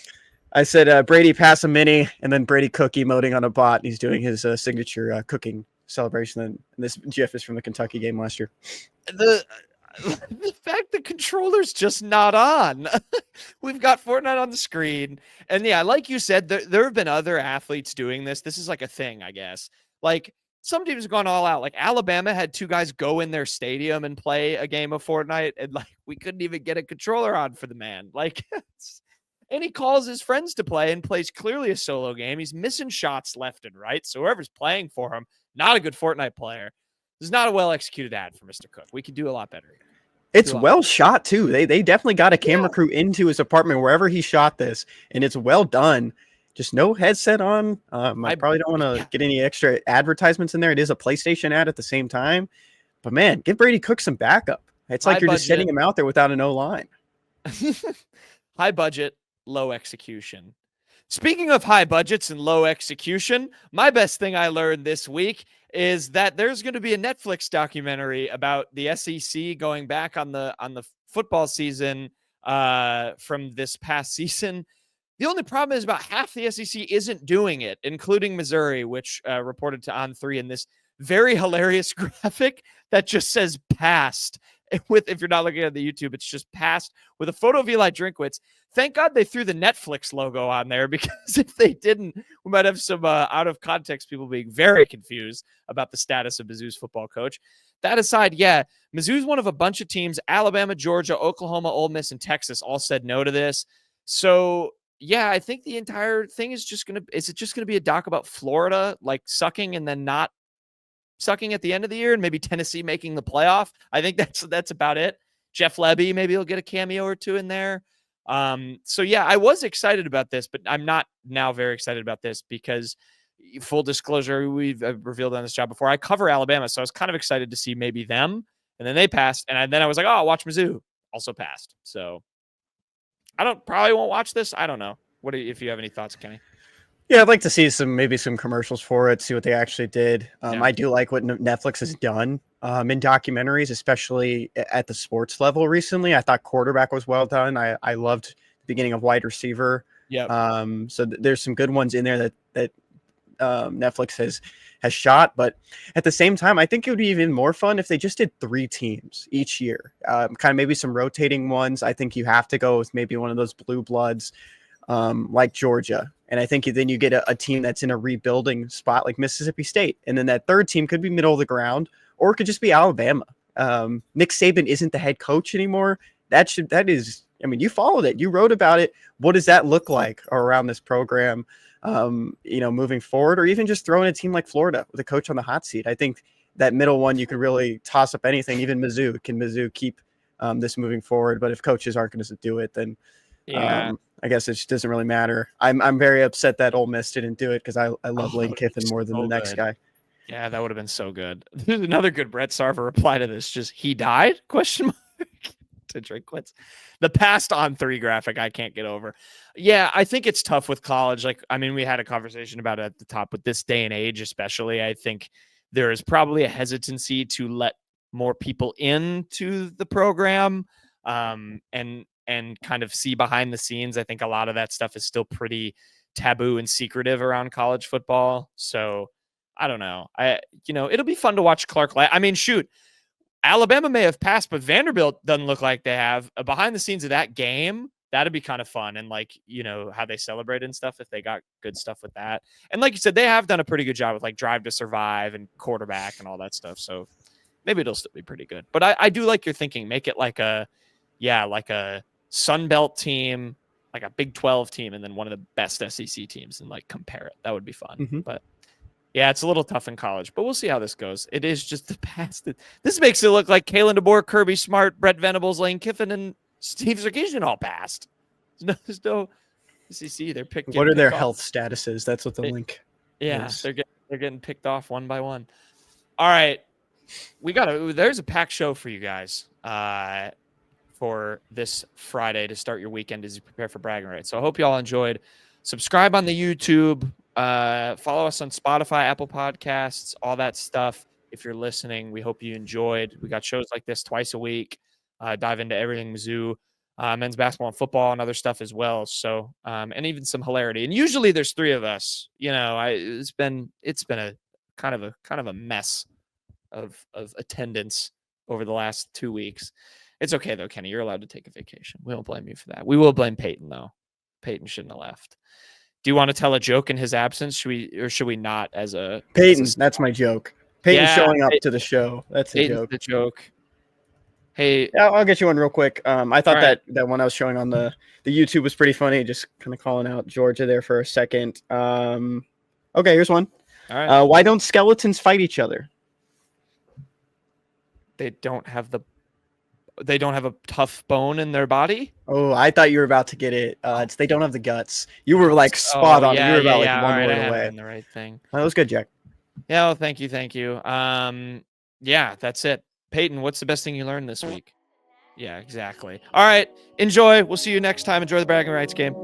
I said Brady pass a mini, and then Brady Cook emoting on a bot. And he's doing his signature cooking celebration. And this GIF is from the Kentucky game last year. The fact the controller's just not on. We've got Fortnite on the screen. And yeah, like you said, there have been other athletes doing this. This is like a thing, I guess. Like some teams have gone all out. Like Alabama had 2 guys go in their stadium and play a game of Fortnite. And we couldn't even get a controller on for the man. And he calls his friends to play and plays clearly a solo game. He's missing shots left and right. So whoever's playing for him, not a good Fortnite player. This is not a well-executed ad for Mr. Cook. We could do a lot better here. It's well shot too. They definitely got a camera crew into his apartment wherever he shot this, and it's well done. Just no headset on. I probably don't want to get any extra advertisements in there. It is a PlayStation ad at the same time, but man, give Brady Cook some backup. It's like you're just setting him out there without an O-line. High budget, low execution. Speaking of high budgets and low execution, my best thing I learned this week is that there's going to be a Netflix documentary about the SEC going back on the football season from this past season. The only problem is about half the SEC isn't doing it, including Missouri, which reported to On3 in this very hilarious graphic that just says passed. If you're not looking at the YouTube, it's just passed with a photo of Eli Drinkwitz. Thank God they threw the Netflix logo on there, because if they didn't, we might have some out of context people being very confused about the status of Mizzou's football coach. That aside, yeah, Mizzou's one of a bunch of teams. Alabama, Georgia, Oklahoma, Ole Miss, and Texas all said no to this. So yeah, I think the entire thing is just going to be a doc about Florida, sucking and then not sucking at the end of the year, and maybe Tennessee making the playoff. I think that's about it. Jeff Lebby, maybe he'll get a cameo or 2 in there. So yeah, I was excited about this, but I'm not now very excited about this because, full disclosure, we've revealed on this job before, I cover Alabama, so I was kind of excited to see maybe them, and then they passed, and then I was like, oh, I'll watch Mizzou, also passed. So I probably won't watch this. I don't know. If you have any thoughts, Kenny? Yeah, I'd like to see maybe some commercials for it, see what they actually did. I do like what Netflix has done in documentaries, especially at the sports level recently. I thought Quarterback was well done. I loved the beginning of Wide Receiver. Yeah. So there's some good ones in there that Netflix has shot. But at the same time, I think it would be even more fun if they just did 3 teams each year, kind of maybe some rotating ones. I think you have to go with maybe one of those blue bloods like Georgia. And I think then you get a team that's in a rebuilding spot like Mississippi State. And then that third team could be middle of the ground, or it could just be Alabama. Nick Saban isn't the head coach anymore. That is, I mean, you followed it. You wrote about it. What does that look like around this program, moving forward, or even just throwing a team like Florida with a coach on the hot seat? I think that middle one, you could really toss up anything, even Mizzou. Can Mizzou keep this moving forward? But if coaches aren't going to do it, then I guess it just doesn't really matter. I'm very upset that Ole Miss didn't do it because I love Lane Kiffin more than the next guy. Yeah, that would have been so good. There's another good Brett Sarver reply to this. Just he died? Question mark. To drink quits. The passed on 3 graphic I can't get over. Yeah, I think it's tough with college. Like, I mean, we had a conversation about it at the top with this day and age, especially. I think there is probably a hesitancy to let more people into the program and kind of see behind the scenes. I think a lot of that stuff is still pretty taboo and secretive around college football. So I don't know. It'll be fun to watch Clark. I mean, shoot, Alabama may have passed, but Vanderbilt doesn't look like they have. Behind the scenes of that game, that'd be kind of fun. And how they celebrate and stuff, if they got good stuff with that. And like you said, they have done a pretty good job with like Drive to Survive and quarterback and all that stuff. So maybe it'll still be pretty good. But I do like your thinking. Make it like a Sun Belt team, like a Big 12 team, and then one of the best SEC teams, and like compare it. That would be fun. Mm-hmm. But yeah, it's a little tough in college, but we'll see how this goes. It is just the past. This makes it look like Kalen DeBoer, Kirby Smart, Brett Venables, Lane Kiffin, and Steve Sarkisian all passed. There's no SEC. They're picked. What are their health statuses? That's what the link. Yeah, is. They're getting picked off one by one. All right, there's a packed show for you guys for this Friday to start your weekend as you prepare for Braggin Rights. So I hope you all enjoyed. Subscribe on the YouTube. Follow us on Spotify, Apple Podcasts, all that stuff. If you're listening, we hope you enjoyed. We got shows like this twice a week. Dive into everything Mizzou, men's basketball and football and other stuff as well. So, and even some hilarity. And usually there's 3 of us. It's been a kind of a mess of attendance over the last 2 weeks. It's okay though, Kenny. You're allowed to take a vacation. We won't blame you for that. We will blame Payton though. Payton shouldn't have left. Do you want to tell a joke in his absence? Should we not? Payton? That's my joke. Payton showing up to the show. That's a joke. The joke. Hey, yeah, I'll get you one real quick. I thought that one I was showing on the YouTube was pretty funny. Just kind of calling out Georgia there for a second. Okay, here's one. All right. Why don't skeletons fight each other? They don't have a tough bone in their body. Oh, I thought you were about to get it. They don't have the guts. You were like spot on. You were about one word away. The right thing. That was good, Jack. Yeah, well, thank you. Yeah, that's it. Payton, what's the best thing you learned this week? Yeah, exactly. All right, enjoy. We'll see you next time. Enjoy the Braggin Rights game.